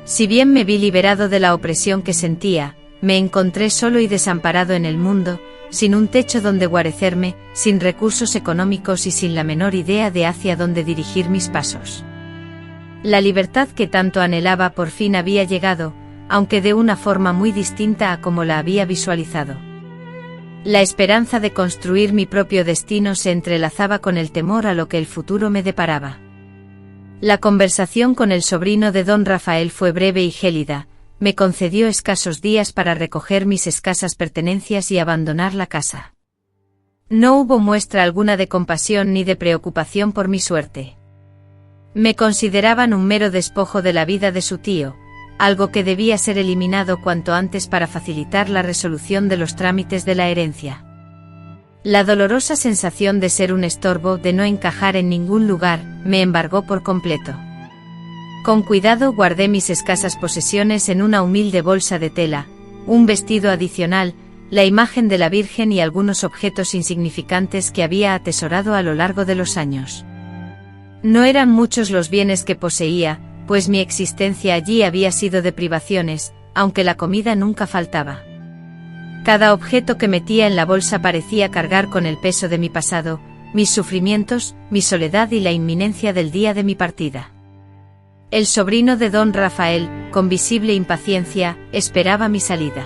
Si bien me vi liberado de la opresión que sentía, me encontré solo y desamparado en el mundo, sin un techo donde guarecerme, sin recursos económicos y sin la menor idea de hacia dónde dirigir mis pasos. La libertad que tanto anhelaba por fin había llegado, aunque de una forma muy distinta a como la había visualizado. La esperanza de construir mi propio destino se entrelazaba con el temor a lo que el futuro me deparaba. La conversación con el sobrino de don Rafael fue breve y gélida, me concedió escasos días para recoger mis escasas pertenencias y abandonar la casa. No hubo muestra alguna de compasión ni de preocupación por mi suerte. Me consideraban un mero despojo de la vida de su tío, algo que debía ser eliminado cuanto antes para facilitar la resolución de los trámites de la herencia. La dolorosa sensación de ser un estorbo, de no encajar en ningún lugar, me embargó por completo. Con cuidado guardé mis escasas posesiones en una humilde bolsa de tela, un vestido adicional, la imagen de la Virgen y algunos objetos insignificantes que había atesorado a lo largo de los años. No eran muchos los bienes que poseía, pues mi existencia allí había sido de privaciones, aunque la comida nunca faltaba. Cada objeto que metía en la bolsa parecía cargar con el peso de mi pasado, mis sufrimientos, mi soledad y la inminencia del día de mi partida. El sobrino de don Rafael, con visible impaciencia, esperaba mi salida.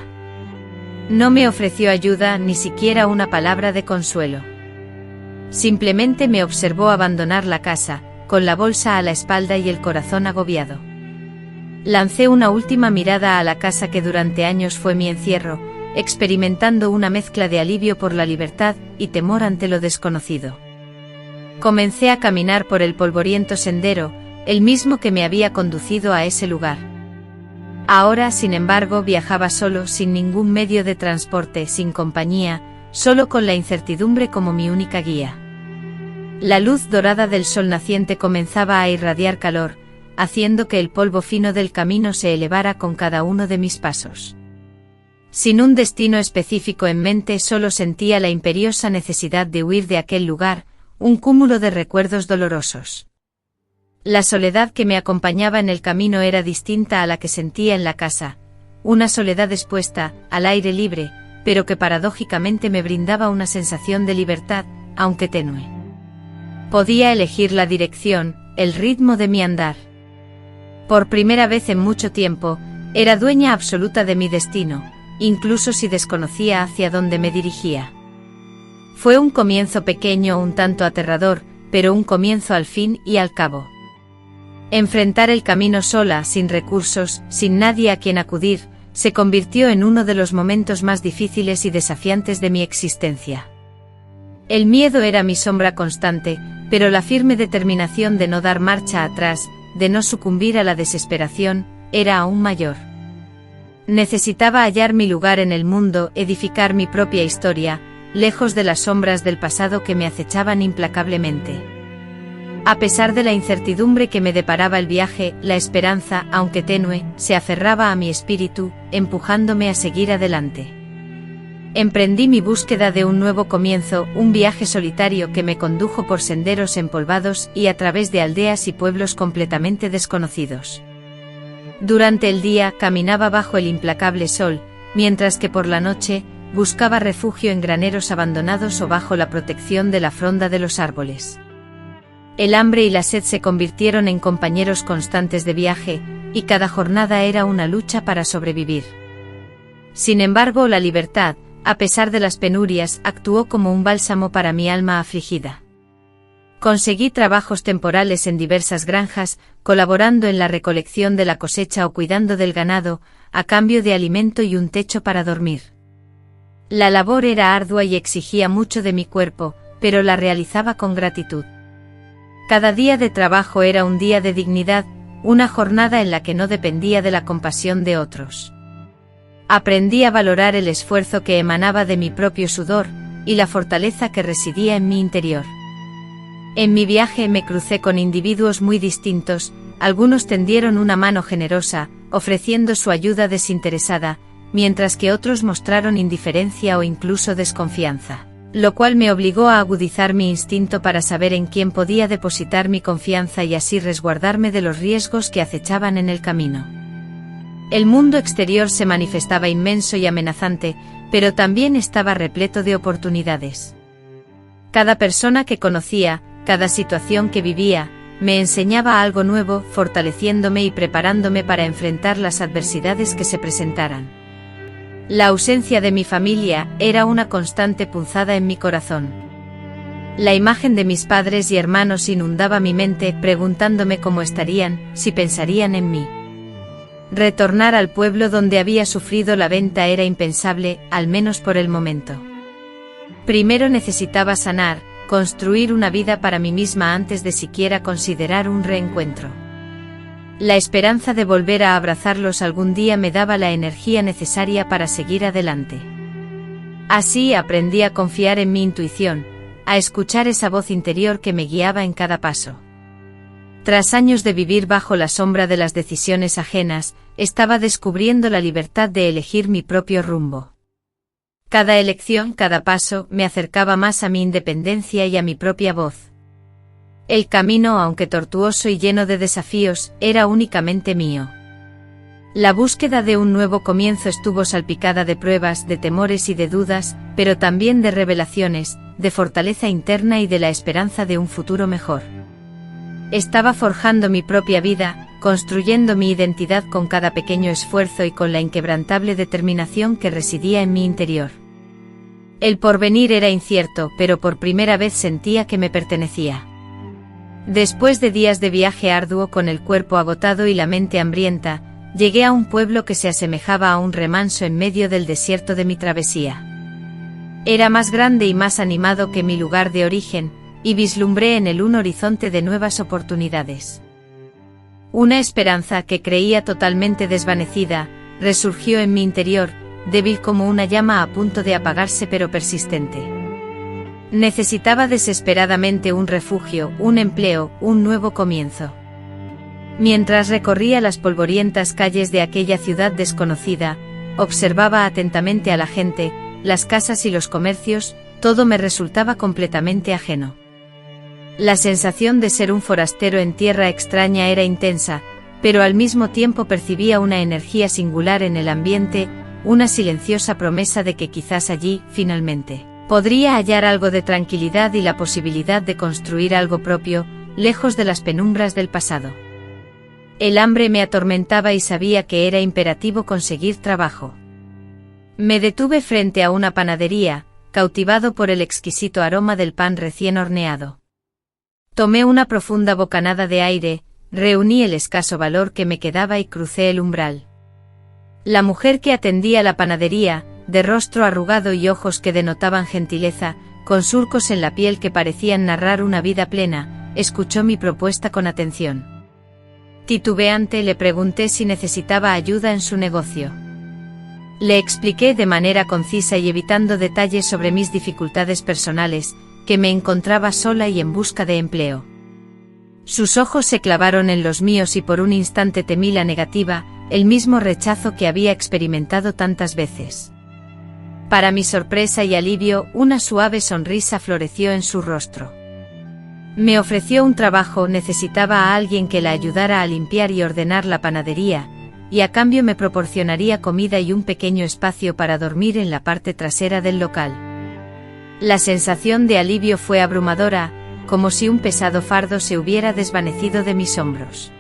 No me ofreció ayuda, ni siquiera una palabra de consuelo. Simplemente me observó abandonar la casa, con la bolsa a la espalda y el corazón agobiado. Lancé una última mirada a la casa que durante años fue mi encierro, experimentando una mezcla de alivio por la libertad y temor ante lo desconocido. Comencé a caminar por el polvoriento sendero, el mismo que me había conducido a ese lugar. Ahora, sin embargo, viajaba solo, sin ningún medio de transporte, sin compañía, solo con la incertidumbre como mi única guía. La luz dorada del sol naciente comenzaba a irradiar calor, haciendo que el polvo fino del camino se elevara con cada uno de mis pasos. Sin un destino específico en mente, solo sentía la imperiosa necesidad de huir de aquel lugar, un cúmulo de recuerdos dolorosos. La soledad que me acompañaba en el camino era distinta a la que sentía en la casa, una soledad expuesta, al aire libre, pero que paradójicamente me brindaba una sensación de libertad, aunque tenue. Podía elegir la dirección, el ritmo de mi andar. Por primera vez en mucho tiempo, era dueña absoluta de mi destino, incluso si desconocía hacia dónde me dirigía. Fue un comienzo pequeño, un tanto aterrador, pero un comienzo al fin y al cabo. Enfrentar el camino sola, sin recursos, sin nadie a quien acudir, se convirtió en uno de los momentos más difíciles y desafiantes de mi existencia. El miedo era mi sombra constante, pero la firme determinación de no dar marcha atrás, de no sucumbir a la desesperación, era aún mayor. Necesitaba hallar mi lugar en el mundo, edificar mi propia historia, lejos de las sombras del pasado que me acechaban implacablemente. A pesar de la incertidumbre que me deparaba el viaje, la esperanza, aunque tenue, se aferraba a mi espíritu, empujándome a seguir adelante. Emprendí mi búsqueda de un nuevo comienzo, un viaje solitario que me condujo por senderos empolvados y a través de aldeas y pueblos completamente desconocidos. Durante el día caminaba bajo el implacable sol, mientras que por la noche buscaba refugio en graneros abandonados o bajo la protección de la fronda de los árboles. El hambre y la sed se convirtieron en compañeros constantes de viaje, y cada jornada era una lucha para sobrevivir. Sin embargo, la libertad, a pesar de las penurias, actuó como un bálsamo para mi alma afligida. Conseguí trabajos temporales en diversas granjas, colaborando en la recolección de la cosecha o cuidando del ganado, a cambio de alimento y un techo para dormir. La labor era ardua y exigía mucho de mi cuerpo, pero la realizaba con gratitud. Cada día de trabajo era un día de dignidad, una jornada en la que no dependía de la compasión de otros. Aprendí a valorar el esfuerzo que emanaba de mi propio sudor, y la fortaleza que residía en mi interior. En mi viaje me crucé con individuos muy distintos, algunos tendieron una mano generosa, ofreciendo su ayuda desinteresada, mientras que otros mostraron indiferencia o incluso desconfianza, lo cual me obligó a agudizar mi instinto para saber en quién podía depositar mi confianza y así resguardarme de los riesgos que acechaban en el camino. El mundo exterior se manifestaba inmenso y amenazante, pero también estaba repleto de oportunidades. Cada persona que conocía, cada situación que vivía, me enseñaba algo nuevo, fortaleciéndome y preparándome para enfrentar las adversidades que se presentaran. La ausencia de mi familia era una constante punzada en mi corazón. La imagen de mis padres y hermanos inundaba mi mente, preguntándome cómo estarían, si pensarían en mí. Retornar al pueblo donde había sufrido la venta era impensable, al menos por el momento. Primero necesitaba sanar, construir una vida para mí misma antes de siquiera considerar un reencuentro. La esperanza de volver a abrazarlos algún día me daba la energía necesaria para seguir adelante. Así aprendí a confiar en mi intuición, a escuchar esa voz interior que me guiaba en cada paso. Tras años de vivir bajo la sombra de las decisiones ajenas, estaba descubriendo la libertad de elegir mi propio rumbo. Cada elección, cada paso, me acercaba más a mi independencia y a mi propia voz. El camino, aunque tortuoso y lleno de desafíos, era únicamente mío. La búsqueda de un nuevo comienzo estuvo salpicada de pruebas, de temores y de dudas, pero también de revelaciones, de fortaleza interna y de la esperanza de un futuro mejor. Estaba forjando mi propia vida, construyendo mi identidad con cada pequeño esfuerzo y con la inquebrantable determinación que residía en mi interior. El porvenir era incierto, pero por primera vez sentía que me pertenecía. Después de días de viaje arduo con el cuerpo agotado y la mente hambrienta, llegué a un pueblo que se asemejaba a un remanso en medio del desierto de mi travesía. Era más grande y más animado que mi lugar de origen, y vislumbré en él un horizonte de nuevas oportunidades. Una esperanza que creía totalmente desvanecida, resurgió en mi interior, débil como una llama a punto de apagarse pero persistente. Necesitaba desesperadamente un refugio, un empleo, un nuevo comienzo. Mientras recorría las polvorientas calles de aquella ciudad desconocida, observaba atentamente a la gente, las casas y los comercios, todo me resultaba completamente ajeno. La sensación de ser un forastero en tierra extraña era intensa, pero al mismo tiempo percibía una energía singular en el ambiente, una silenciosa promesa de que quizás allí, finalmente, podría hallar algo de tranquilidad y la posibilidad de construir algo propio, lejos de las penumbras del pasado. El hambre me atormentaba y sabía que era imperativo conseguir trabajo. Me detuve frente a una panadería, cautivado por el exquisito aroma del pan recién horneado. Tomé una profunda bocanada de aire, reuní el escaso valor que me quedaba y crucé el umbral. La mujer que atendía la panadería, de rostro arrugado y ojos que denotaban gentileza, con surcos en la piel que parecían narrar una vida plena, escuchó mi propuesta con atención. Titubeante le pregunté si necesitaba ayuda en su negocio. Le expliqué de manera concisa y evitando detalles sobre mis dificultades personales, que me encontraba sola y en busca de empleo. Sus ojos se clavaron en los míos y por un instante temí la negativa, el mismo rechazo que había experimentado tantas veces. Para mi sorpresa y alivio, una suave sonrisa floreció en su rostro. Me ofreció un trabajo, necesitaba a alguien que la ayudara a limpiar y ordenar la panadería, y a cambio me proporcionaría comida y un pequeño espacio para dormir en la parte trasera del local. La sensación de alivio fue abrumadora, como si un pesado fardo se hubiera desvanecido de mis hombros.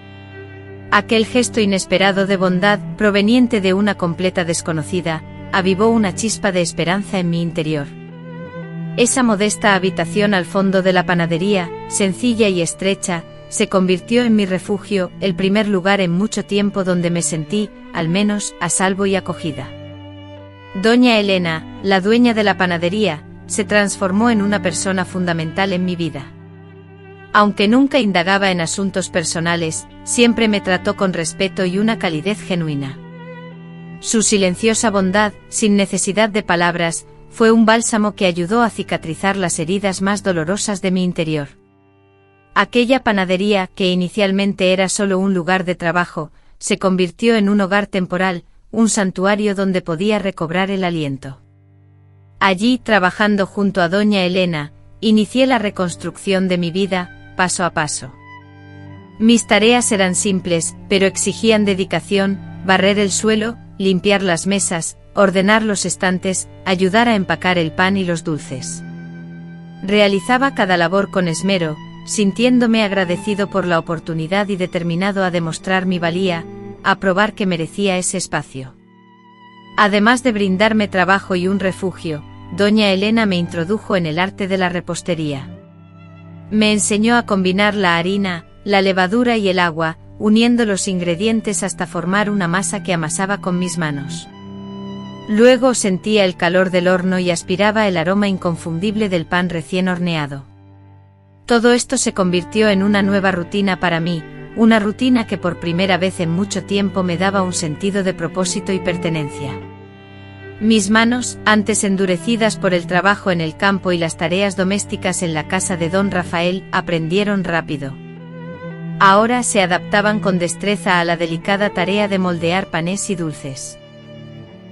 Aquel gesto inesperado de bondad, proveniente de una completa desconocida, avivó una chispa de esperanza en mi interior. Esa modesta habitación al fondo de la panadería, sencilla y estrecha, se convirtió en mi refugio, el primer lugar en mucho tiempo donde me sentí, al menos, a salvo y acogida. Doña Elena, la dueña de la panadería, se transformó en una persona fundamental en mi vida. Aunque nunca indagaba en asuntos personales, siempre me trató con respeto y una calidez genuina. Su silenciosa bondad, sin necesidad de palabras, fue un bálsamo que ayudó a cicatrizar las heridas más dolorosas de mi interior. Aquella panadería, que inicialmente era solo un lugar de trabajo, se convirtió en un hogar temporal, un santuario donde podía recobrar el aliento. Allí, trabajando junto a doña Elena, inicié la reconstrucción de mi vida, paso a paso. Mis tareas eran simples, pero exigían dedicación: barrer el suelo, limpiar las mesas, ordenar los estantes, ayudar a empacar el pan y los dulces. Realizaba cada labor con esmero, sintiéndome agradecido por la oportunidad y determinado a demostrar mi valía, a probar que merecía ese espacio. Además de brindarme trabajo y un refugio, doña Elena me introdujo en el arte de la repostería. Me enseñó a combinar la harina, la levadura y el agua, uniendo los ingredientes hasta formar una masa que amasaba con mis manos. Luego sentía el calor del horno y aspiraba el aroma inconfundible del pan recién horneado. Todo esto se convirtió en una nueva rutina para mí, una rutina que por primera vez en mucho tiempo me daba un sentido de propósito y pertenencia. Mis manos, antes endurecidas por el trabajo en el campo y las tareas domésticas en la casa de don Rafael, aprendieron rápido. Ahora se adaptaban con destreza a la delicada tarea de moldear panes y dulces.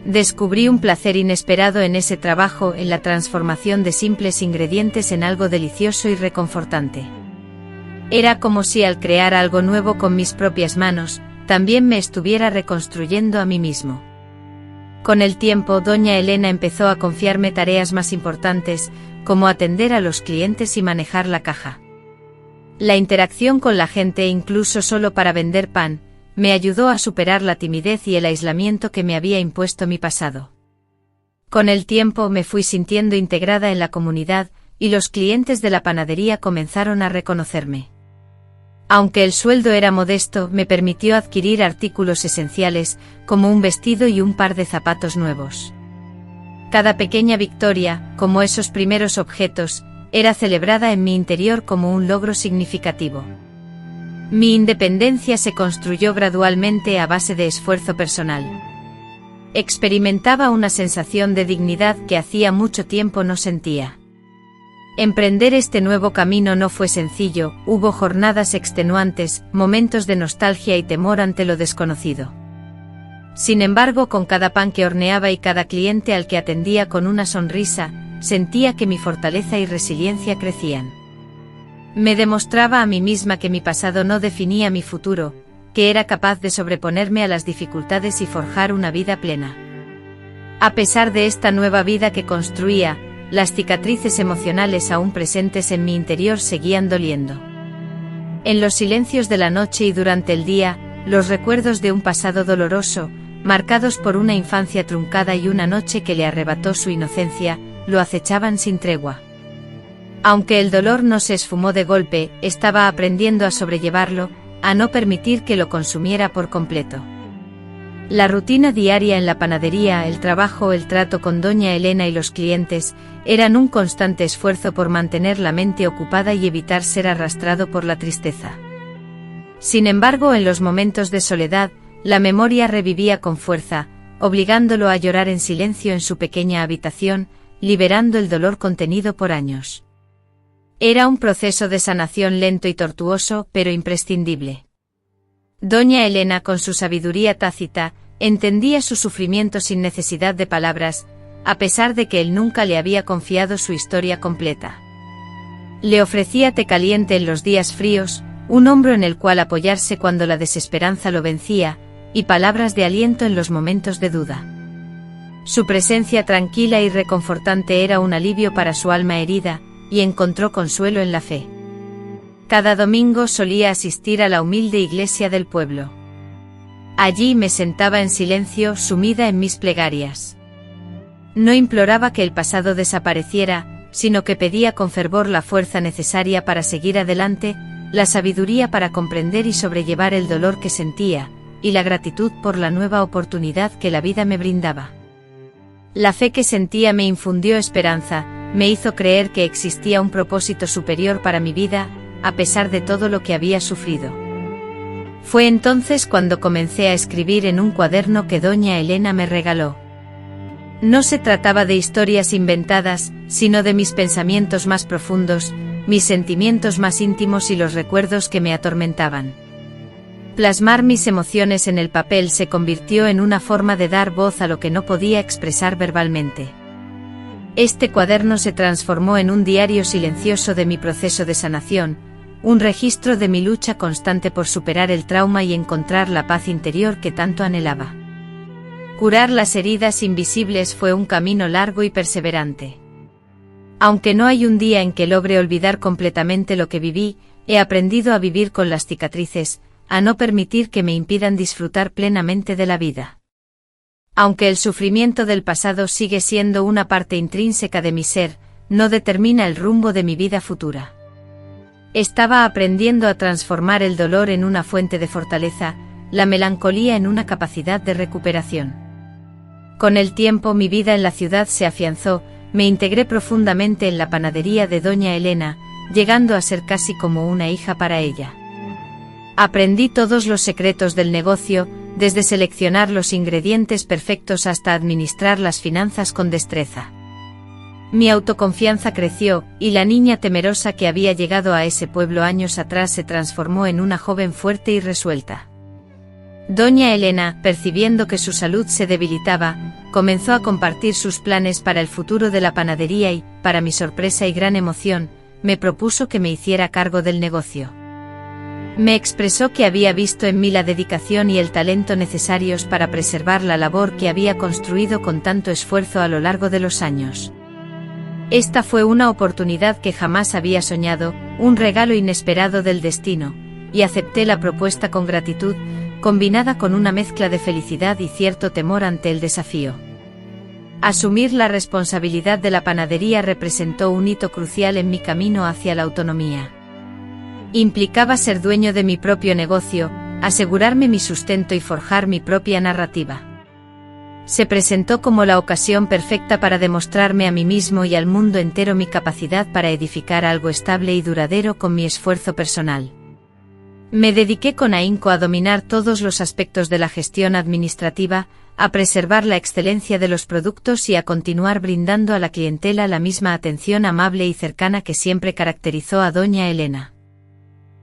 Descubrí un placer inesperado en ese trabajo, en la transformación de simples ingredientes en algo delicioso y reconfortante. Era como si al crear algo nuevo con mis propias manos, también me estuviera reconstruyendo a mí mismo. Con el tiempo, doña Elena empezó a confiarme tareas más importantes, como atender a los clientes y manejar la caja. La interacción con la gente, incluso solo para vender pan, me ayudó a superar la timidez y el aislamiento que me había impuesto mi pasado. Con el tiempo me fui sintiendo integrada en la comunidad, y los clientes de la panadería comenzaron a reconocerme. Aunque el sueldo era modesto, me permitió adquirir artículos esenciales, como un vestido y un par de zapatos nuevos. Cada pequeña victoria, como esos primeros objetos, era celebrada en mi interior como un logro significativo. Mi independencia se construyó gradualmente a base de esfuerzo personal. Experimentaba una sensación de dignidad que hacía mucho tiempo no sentía. Emprender este nuevo camino no fue sencillo, hubo jornadas extenuantes, momentos de nostalgia y temor ante lo desconocido. Sin embargo, con cada pan que horneaba y cada cliente al que atendía con una sonrisa, sentía que mi fortaleza y resiliencia crecían. Me demostraba a mí misma que mi pasado no definía mi futuro, que era capaz de sobreponerme a las dificultades y forjar una vida plena. A pesar de esta nueva vida que construía, las cicatrices emocionales aún presentes en mi interior seguían doliendo. En los silencios de la noche y durante el día, los recuerdos de un pasado doloroso, marcados por una infancia truncada y una noche que le arrebató su inocencia, lo acechaban sin tregua. Aunque el dolor no se esfumó de golpe, estaba aprendiendo a sobrellevarlo, a no permitir que lo consumiera por completo. La rutina diaria en la panadería, el trabajo, el trato con doña Elena y los clientes, eran un constante esfuerzo por mantener la mente ocupada y evitar ser arrastrado por la tristeza. Sin embargo, en los momentos de soledad, la memoria revivía con fuerza, obligándolo a llorar en silencio en su pequeña habitación, liberando el dolor contenido por años. Era un proceso de sanación lento y tortuoso, pero imprescindible. Doña Elena, con su sabiduría tácita, entendía su sufrimiento sin necesidad de palabras, a pesar de que él nunca le había confiado su historia completa. Le ofrecía té caliente en los días fríos, un hombro en el cual apoyarse cuando la desesperanza lo vencía, y palabras de aliento en los momentos de duda. Su presencia tranquila y reconfortante era un alivio para su alma herida, y encontró consuelo en la fe. Cada domingo solía asistir a la humilde iglesia del pueblo. Allí me sentaba en silencio, sumida en mis plegarias. No imploraba que el pasado desapareciera, sino que pedía con fervor la fuerza necesaria para seguir adelante, la sabiduría para comprender y sobrellevar el dolor que sentía, y la gratitud por la nueva oportunidad que la vida me brindaba. La fe que sentía me infundió esperanza, me hizo creer que existía un propósito superior para mi vida, a pesar de todo lo que había sufrido. Fue entonces cuando comencé a escribir en un cuaderno que doña Elena me regaló. No se trataba de historias inventadas, sino de mis pensamientos más profundos, mis sentimientos más íntimos y los recuerdos que me atormentaban. Plasmar mis emociones en el papel se convirtió en una forma de dar voz a lo que no podía expresar verbalmente. Este cuaderno se transformó en un diario silencioso de mi proceso de sanación, un registro de mi lucha constante por superar el trauma y encontrar la paz interior que tanto anhelaba. Curar las heridas invisibles fue un camino largo y perseverante. Aunque no hay un día en que logre olvidar completamente lo que viví, he aprendido a vivir con las cicatrices, a no permitir que me impidan disfrutar plenamente de la vida. Aunque el sufrimiento del pasado sigue siendo una parte intrínseca de mi ser, no determina el rumbo de mi vida futura. Estaba aprendiendo a transformar el dolor en una fuente de fortaleza, la melancolía en una capacidad de recuperación. Con el tiempo mi vida en la ciudad se afianzó, me integré profundamente en la panadería de doña Elena, llegando a ser casi como una hija para ella. Aprendí todos los secretos del negocio, desde seleccionar los ingredientes perfectos hasta administrar las finanzas con destreza. Mi autoconfianza creció, y la niña temerosa que había llegado a ese pueblo años atrás se transformó en una joven fuerte y resuelta. Doña Elena, percibiendo que su salud se debilitaba, comenzó a compartir sus planes para el futuro de la panadería y, para mi sorpresa y gran emoción, me propuso que me hiciera cargo del negocio. Me expresó que había visto en mí la dedicación y el talento necesarios para preservar la labor que había construido con tanto esfuerzo a lo largo de los años. Esta fue una oportunidad que jamás había soñado, un regalo inesperado del destino, y acepté la propuesta con gratitud, combinada con una mezcla de felicidad y cierto temor ante el desafío. Asumir la responsabilidad de la panadería representó un hito crucial en mi camino hacia la autonomía. Implicaba ser dueño de mi propio negocio, asegurarme mi sustento y forjar mi propia narrativa. Se presentó como la ocasión perfecta para demostrarme a mí mismo y al mundo entero mi capacidad para edificar algo estable y duradero con mi esfuerzo personal. Me dediqué con ahínco a dominar todos los aspectos de la gestión administrativa, a preservar la excelencia de los productos y a continuar brindando a la clientela la misma atención amable y cercana que siempre caracterizó a doña Elena.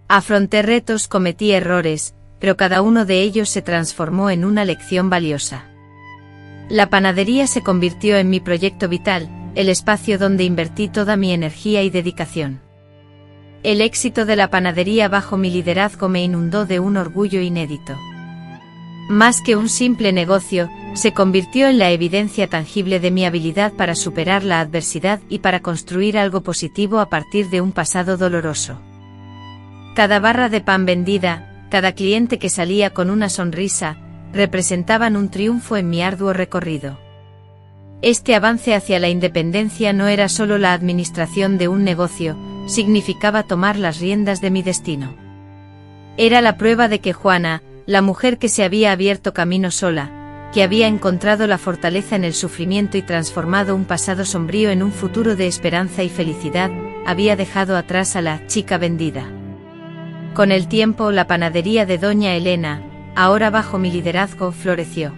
Afronté retos, cometí errores, pero cada uno de ellos se transformó en una lección valiosa. La panadería se convirtió en mi proyecto vital, el espacio donde invertí toda mi energía y dedicación. El éxito de la panadería bajo mi liderazgo me inundó de un orgullo inédito. Más que un simple negocio, se convirtió en la evidencia tangible de mi habilidad para superar la adversidad y para construir algo positivo a partir de un pasado doloroso. Cada barra de pan vendida, cada cliente que salía con una sonrisa, representaban un triunfo en mi arduo recorrido. Este avance hacia la independencia no era solo la administración de un negocio, significaba tomar las riendas de mi destino. Era la prueba de que Juana, la mujer que se había abierto camino sola, que había encontrado la fortaleza en el sufrimiento y transformado un pasado sombrío en un futuro de esperanza y felicidad, había dejado atrás a la chica vendida. Con el tiempo, la panadería de doña Elena, ahora bajo mi liderazgo, floreció.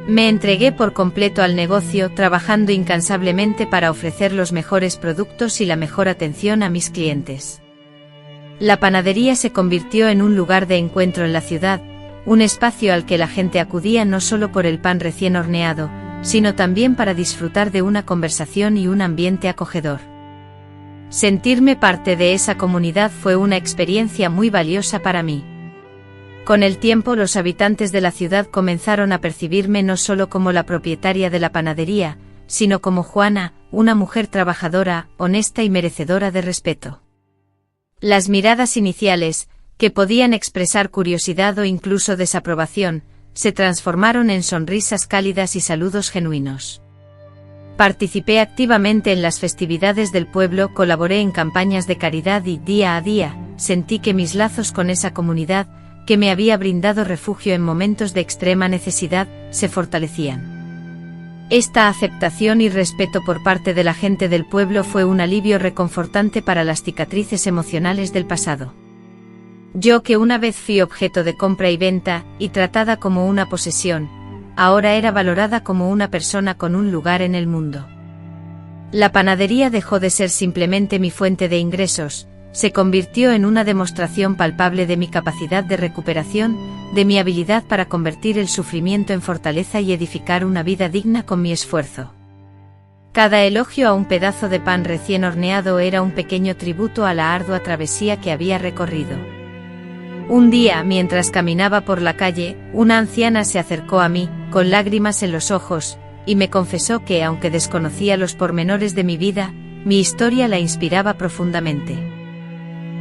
Me entregué por completo al negocio, trabajando incansablemente para ofrecer los mejores productos y la mejor atención a mis clientes. La panadería se convirtió en un lugar de encuentro en la ciudad, un espacio al que la gente acudía no solo por el pan recién horneado, sino también para disfrutar de una conversación y un ambiente acogedor. Sentirme parte de esa comunidad fue una experiencia muy valiosa para mí. Con el tiempo los habitantes de la ciudad comenzaron a percibirme no solo como la propietaria de la panadería, sino como Juana, una mujer trabajadora, honesta y merecedora de respeto. Las miradas iniciales, que podían expresar curiosidad o incluso desaprobación, se transformaron en sonrisas cálidas y saludos genuinos. Participé activamente en las festividades del pueblo, colaboré en campañas de caridad y, día a día, sentí que mis lazos con esa comunidad, que me había brindado refugio en momentos de extrema necesidad, se fortalecían. Esta aceptación y respeto por parte de la gente del pueblo fue un alivio reconfortante para las cicatrices emocionales del pasado. Yo, que una vez fui objeto de compra y venta, y tratada como una posesión, ahora era valorada como una persona con un lugar en el mundo. La panadería dejó de ser simplemente mi fuente de ingresos, se convirtió en una demostración palpable de mi capacidad de recuperación, de mi habilidad para convertir el sufrimiento en fortaleza y edificar una vida digna con mi esfuerzo. Cada elogio a un pedazo de pan recién horneado era un pequeño tributo a la ardua travesía que había recorrido. Un día, mientras caminaba por la calle, una anciana se acercó a mí, con lágrimas en los ojos, y me confesó que, aunque desconocía los pormenores de mi vida, mi historia la inspiraba profundamente.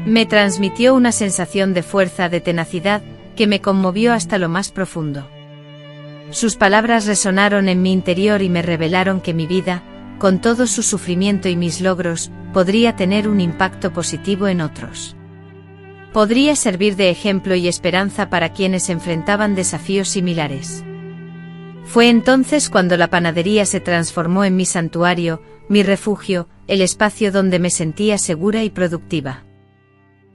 Me transmitió una sensación de fuerza, de tenacidad, que me conmovió hasta lo más profundo. Sus palabras resonaron en mi interior y me revelaron que mi vida, con todo su sufrimiento y mis logros, podría tener un impacto positivo en otros. Podría servir de ejemplo y esperanza para quienes enfrentaban desafíos similares. Fue entonces cuando la panadería se transformó en mi santuario, mi refugio, el espacio donde me sentía segura y productiva.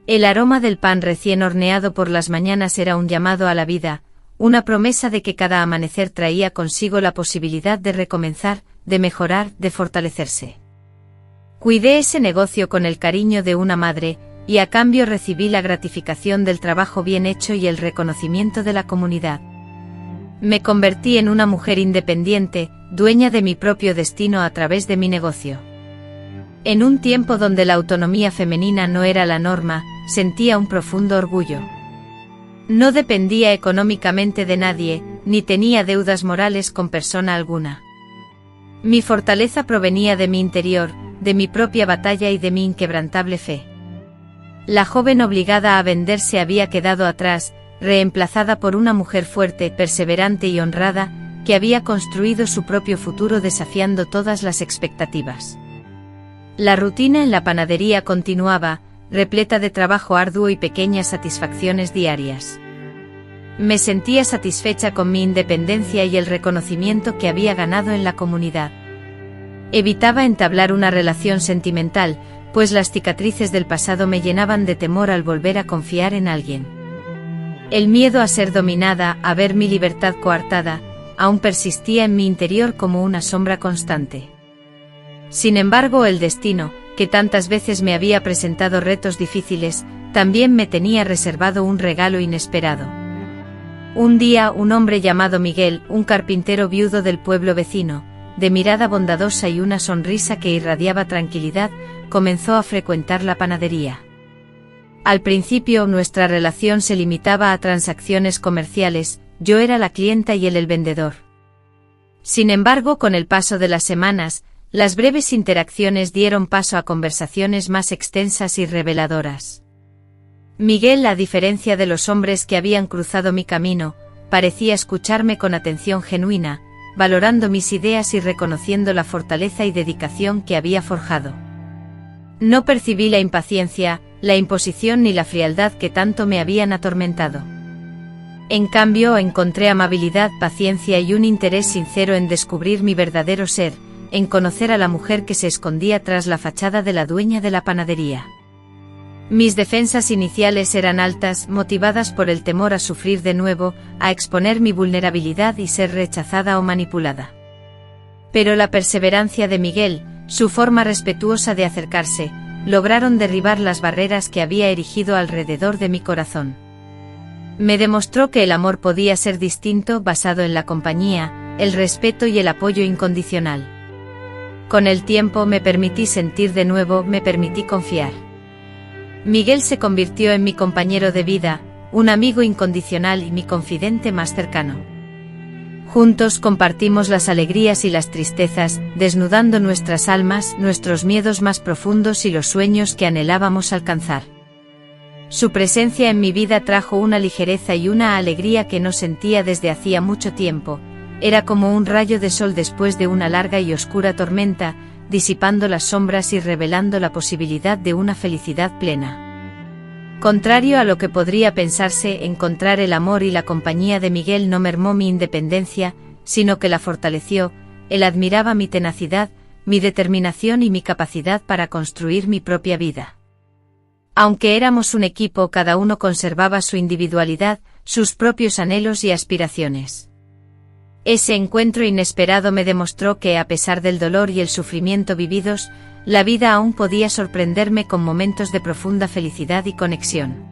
El aroma del pan recién horneado por las mañanas era un llamado a la vida, una promesa de que cada amanecer traía consigo la posibilidad de recomenzar, de mejorar, de fortalecerse. Cuidé ese negocio con el cariño de una madre, y a cambio recibí la gratificación del trabajo bien hecho y el reconocimiento de la comunidad. Me convertí en una mujer independiente, dueña de mi propio destino a través de mi negocio. En un tiempo donde la autonomía femenina no era la norma, sentía un profundo orgullo. No dependía económicamente de nadie, ni tenía deudas morales con persona alguna. Mi fortaleza provenía de mi interior, de mi propia batalla y de mi inquebrantable fe. La joven obligada a venderse había quedado atrás, reemplazada por una mujer fuerte, perseverante y honrada, que había construido su propio futuro desafiando todas las expectativas. La rutina en la panadería continuaba, repleta de trabajo arduo y pequeñas satisfacciones diarias. Me sentía satisfecha con mi independencia y el reconocimiento que había ganado en la comunidad. Evitaba entablar una relación sentimental, pues las cicatrices del pasado me llenaban de temor al volver a confiar en alguien. El miedo a ser dominada, a ver mi libertad coartada, aún persistía en mi interior como una sombra constante. Sin embargo, el destino, que tantas veces me había presentado retos difíciles, también me tenía reservado un regalo inesperado. Un día, un hombre llamado Miguel, un carpintero viudo del pueblo vecino, de mirada bondadosa y una sonrisa que irradiaba tranquilidad, comenzó a frecuentar la panadería. Al principio nuestra relación se limitaba a transacciones comerciales, yo era la clienta y él el vendedor. Sin embargo, con el paso de las semanas, las breves interacciones dieron paso a conversaciones más extensas y reveladoras. Miguel, a diferencia de los hombres que habían cruzado mi camino, parecía escucharme con atención genuina, valorando mis ideas y reconociendo la fortaleza y dedicación que había forjado. No percibí la impaciencia, la imposición ni la frialdad que tanto me habían atormentado. En cambio, encontré amabilidad, paciencia y un interés sincero en descubrir mi verdadero ser, en conocer a la mujer que se escondía tras la fachada de la dueña de la panadería. Mis defensas iniciales eran altas, motivadas por el temor a sufrir de nuevo, a exponer mi vulnerabilidad y ser rechazada o manipulada. Pero la perseverancia de Miguel, su forma respetuosa de acercarse, lograron derribar las barreras que había erigido alrededor de mi corazón. Me demostró que el amor podía ser distinto, basado en la compañía, el respeto y el apoyo incondicional. Con el tiempo me permití sentir de nuevo, me permití confiar. Miguel se convirtió en mi compañero de vida, un amigo incondicional y mi confidente más cercano. Juntos compartimos las alegrías y las tristezas, desnudando nuestras almas, nuestros miedos más profundos y los sueños que anhelábamos alcanzar. Su presencia en mi vida trajo una ligereza y una alegría que no sentía desde hacía mucho tiempo. Era como un rayo de sol después de una larga y oscura tormenta, disipando las sombras y revelando la posibilidad de una felicidad plena. Contrario a lo que podría pensarse, encontrar el amor y la compañía de Miguel no mermó mi independencia, sino que la fortaleció. Él admiraba mi tenacidad, mi determinación y mi capacidad para construir mi propia vida. Aunque éramos un equipo, cada uno conservaba su individualidad, sus propios anhelos y aspiraciones. Ese encuentro inesperado me demostró que, a pesar del dolor y el sufrimiento vividos, la vida aún podía sorprenderme con momentos de profunda felicidad y conexión.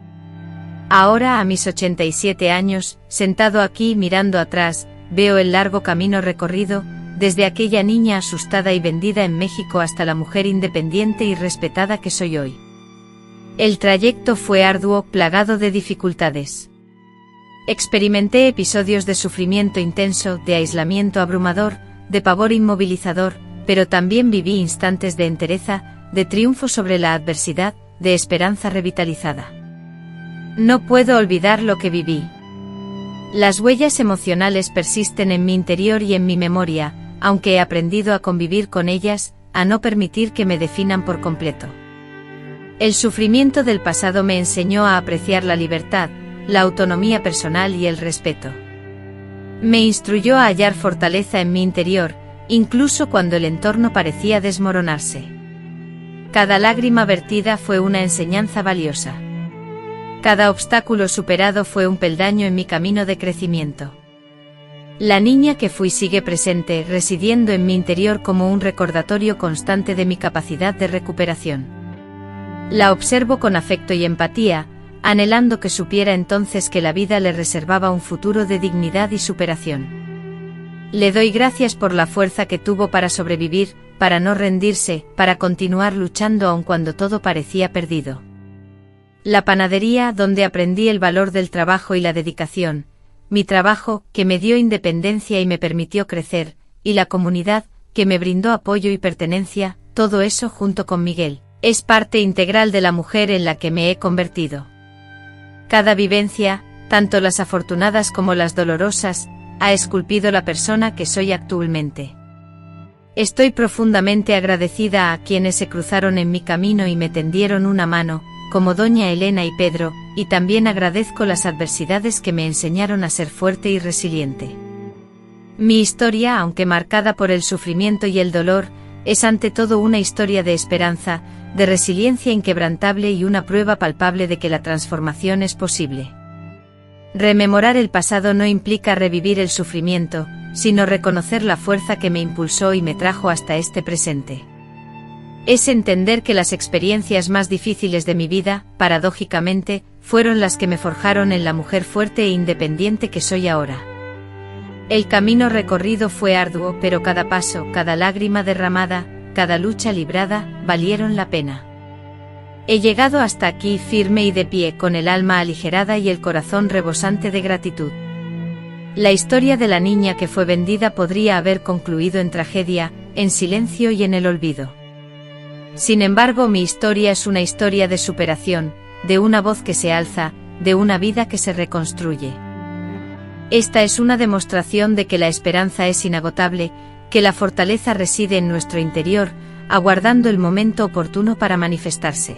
Ahora, a mis 87 años, sentado aquí mirando atrás, veo el largo camino recorrido, desde aquella niña asustada y vendida en México hasta la mujer independiente y respetada que soy hoy. El trayecto fue arduo, plagado de dificultades. Experimenté episodios de sufrimiento intenso, de aislamiento abrumador, de pavor inmovilizador, pero también viví instantes de entereza, de triunfo sobre la adversidad, de esperanza revitalizada. No puedo olvidar lo que viví. Las huellas emocionales persisten en mi interior y en mi memoria, aunque he aprendido a convivir con ellas, a no permitir que me definan por completo. El sufrimiento del pasado me enseñó a apreciar la libertad, la autonomía personal y el respeto. Me instruyó a hallar fortaleza en mi interior, incluso cuando el entorno parecía desmoronarse. Cada lágrima vertida fue una enseñanza valiosa. Cada obstáculo superado fue un peldaño en mi camino de crecimiento. La niña que fui sigue presente, residiendo en mi interior como un recordatorio constante de mi capacidad de recuperación. La observo con afecto y empatía, anhelando que supiera entonces que la vida le reservaba un futuro de dignidad y superación. Le doy gracias por la fuerza que tuvo para sobrevivir, para no rendirse, para continuar luchando aun cuando todo parecía perdido. La panadería, donde aprendí el valor del trabajo y la dedicación, mi trabajo, que me dio independencia y me permitió crecer, y la comunidad, que me brindó apoyo y pertenencia, todo eso junto con Miguel, es parte integral de la mujer en la que me he convertido. Cada vivencia, tanto las afortunadas como las dolorosas, ha esculpido la persona que soy actualmente. Estoy profundamente agradecida a quienes se cruzaron en mi camino y me tendieron una mano, como doña Elena y Pedro, y también agradezco las adversidades que me enseñaron a ser fuerte y resiliente. Mi historia, aunque marcada por el sufrimiento y el dolor, es ante todo una historia de esperanza, de resiliencia inquebrantable y una prueba palpable de que la transformación es posible. Rememorar el pasado no implica revivir el sufrimiento, sino reconocer la fuerza que me impulsó y me trajo hasta este presente. Es entender que las experiencias más difíciles de mi vida, paradójicamente, fueron las que me forjaron en la mujer fuerte e independiente que soy ahora. El camino recorrido fue arduo, pero cada paso, cada lágrima derramada, cada lucha librada, valieron la pena. He llegado hasta aquí firme y de pie, con el alma aligerada y el corazón rebosante de gratitud. La historia de la niña que fue vendida podría haber concluido en tragedia, en silencio y en el olvido. Sin embargo, mi historia es una historia de superación, de una voz que se alza, de una vida que se reconstruye. Esta es una demostración de que la esperanza es inagotable, que la fortaleza reside en nuestro interior, aguardando el momento oportuno para manifestarse.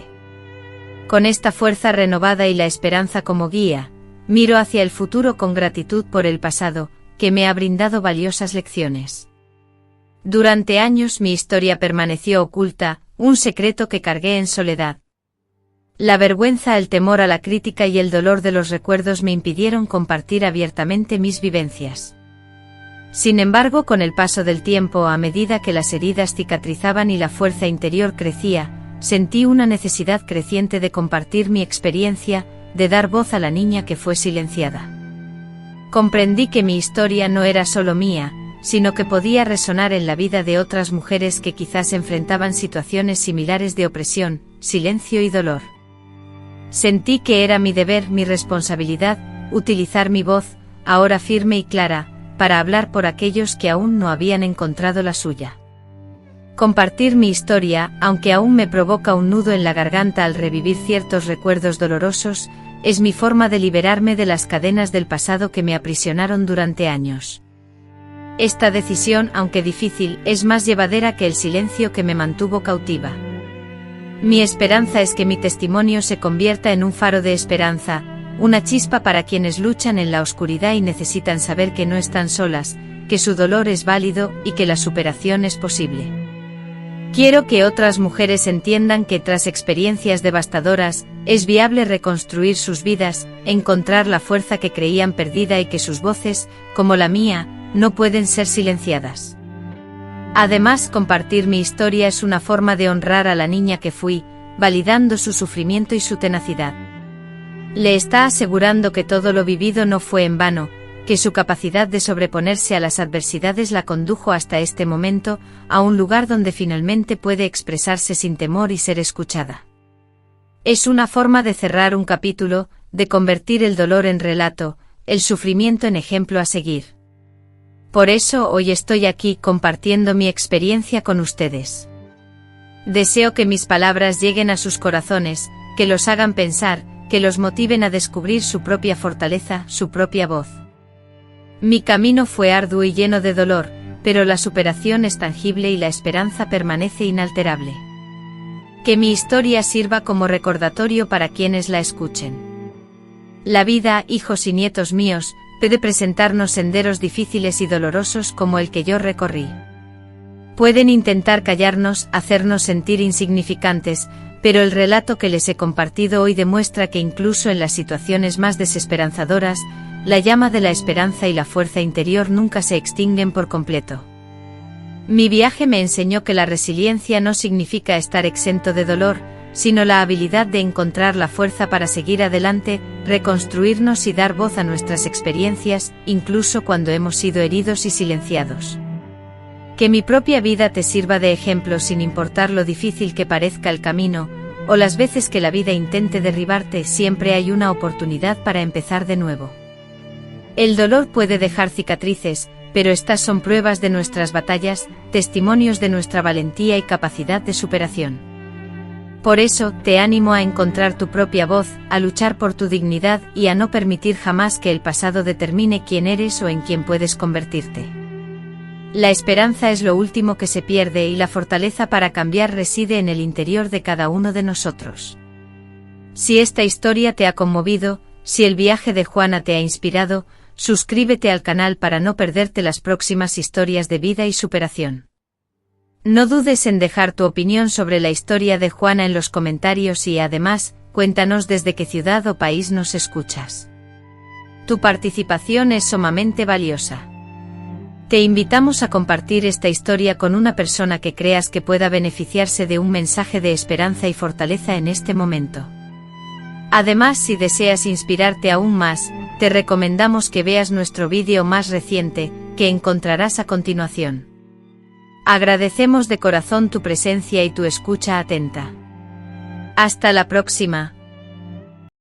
Con esta fuerza renovada y la esperanza como guía, miro hacia el futuro con gratitud por el pasado, que me ha brindado valiosas lecciones. Durante años mi historia permaneció oculta, un secreto que cargué en soledad. La vergüenza, el temor a la crítica y el dolor de los recuerdos me impidieron compartir abiertamente mis vivencias. Sin embargo, con el paso del tiempo, a medida que las heridas cicatrizaban y la fuerza interior crecía, sentí una necesidad creciente de compartir mi experiencia, de dar voz a la niña que fue silenciada. Comprendí que mi historia no era solo mía, sino que podía resonar en la vida de otras mujeres que quizás enfrentaban situaciones similares de opresión, silencio y dolor. Sentí que era mi deber, mi responsabilidad, utilizar mi voz, ahora firme y clara, para hablar por aquellos que aún no habían encontrado la suya. Compartir mi historia, aunque aún me provoca un nudo en la garganta al revivir ciertos recuerdos dolorosos, es mi forma de liberarme de las cadenas del pasado que me aprisionaron durante años. Esta decisión, aunque difícil, es más llevadera que el silencio que me mantuvo cautiva. Mi esperanza es que mi testimonio se convierta en un faro de esperanza, una chispa para quienes luchan en la oscuridad y necesitan saber que no están solas, que su dolor es válido y que la superación es posible. Quiero que otras mujeres entiendan que tras experiencias devastadoras, es viable reconstruir sus vidas, encontrar la fuerza que creían perdida y que sus voces, como la mía, no pueden ser silenciadas. Además, compartir mi historia es una forma de honrar a la niña que fui, validando su sufrimiento y su tenacidad. Le está asegurando que todo lo vivido no fue en vano, que su capacidad de sobreponerse a las adversidades la condujo hasta este momento, a un lugar donde finalmente puede expresarse sin temor y ser escuchada. Es una forma de cerrar un capítulo, de convertir el dolor en relato, el sufrimiento en ejemplo a seguir. Por eso hoy estoy aquí compartiendo mi experiencia con ustedes. Deseo que mis palabras lleguen a sus corazones, que los hagan pensar, que los motiven a descubrir su propia fortaleza, su propia voz. Mi camino fue arduo y lleno de dolor, pero la superación es tangible y la esperanza permanece inalterable. Que mi historia sirva como recordatorio para quienes la escuchen. La vida, hijos y nietos míos, puede presentarnos senderos difíciles y dolorosos como el que yo recorrí. Pueden intentar callarnos, hacernos sentir insignificantes, pero el relato que les he compartido hoy demuestra que incluso en las situaciones más desesperanzadoras, la llama de la esperanza y la fuerza interior nunca se extinguen por completo. Mi viaje me enseñó que la resiliencia no significa estar exento de dolor, sino la habilidad de encontrar la fuerza para seguir adelante, reconstruirnos y dar voz a nuestras experiencias, incluso cuando hemos sido heridos y silenciados. Que mi propia vida te sirva de ejemplo sin importar lo difícil que parezca el camino, o las veces que la vida intente derribarte, siempre hay una oportunidad para empezar de nuevo. El dolor puede dejar cicatrices, pero estas son pruebas de nuestras batallas, testimonios de nuestra valentía y capacidad de superación. Por eso, te animo a encontrar tu propia voz, a luchar por tu dignidad y a no permitir jamás que el pasado determine quién eres o en quién puedes convertirte. La esperanza es lo último que se pierde y la fortaleza para cambiar reside en el interior de cada uno de nosotros. Si esta historia te ha conmovido, si el viaje de Juana te ha inspirado, suscríbete al canal para no perderte las próximas historias de vida y superación. No dudes en dejar tu opinión sobre la historia de Juana en los comentarios y además, cuéntanos desde qué ciudad o país nos escuchas. Tu participación es sumamente valiosa. Te invitamos a compartir esta historia con una persona que creas que pueda beneficiarse de un mensaje de esperanza y fortaleza en este momento. Además, si deseas inspirarte aún más, te recomendamos que veas nuestro vídeo más reciente, que encontrarás a continuación. Agradecemos de corazón tu presencia y tu escucha atenta. Hasta la próxima.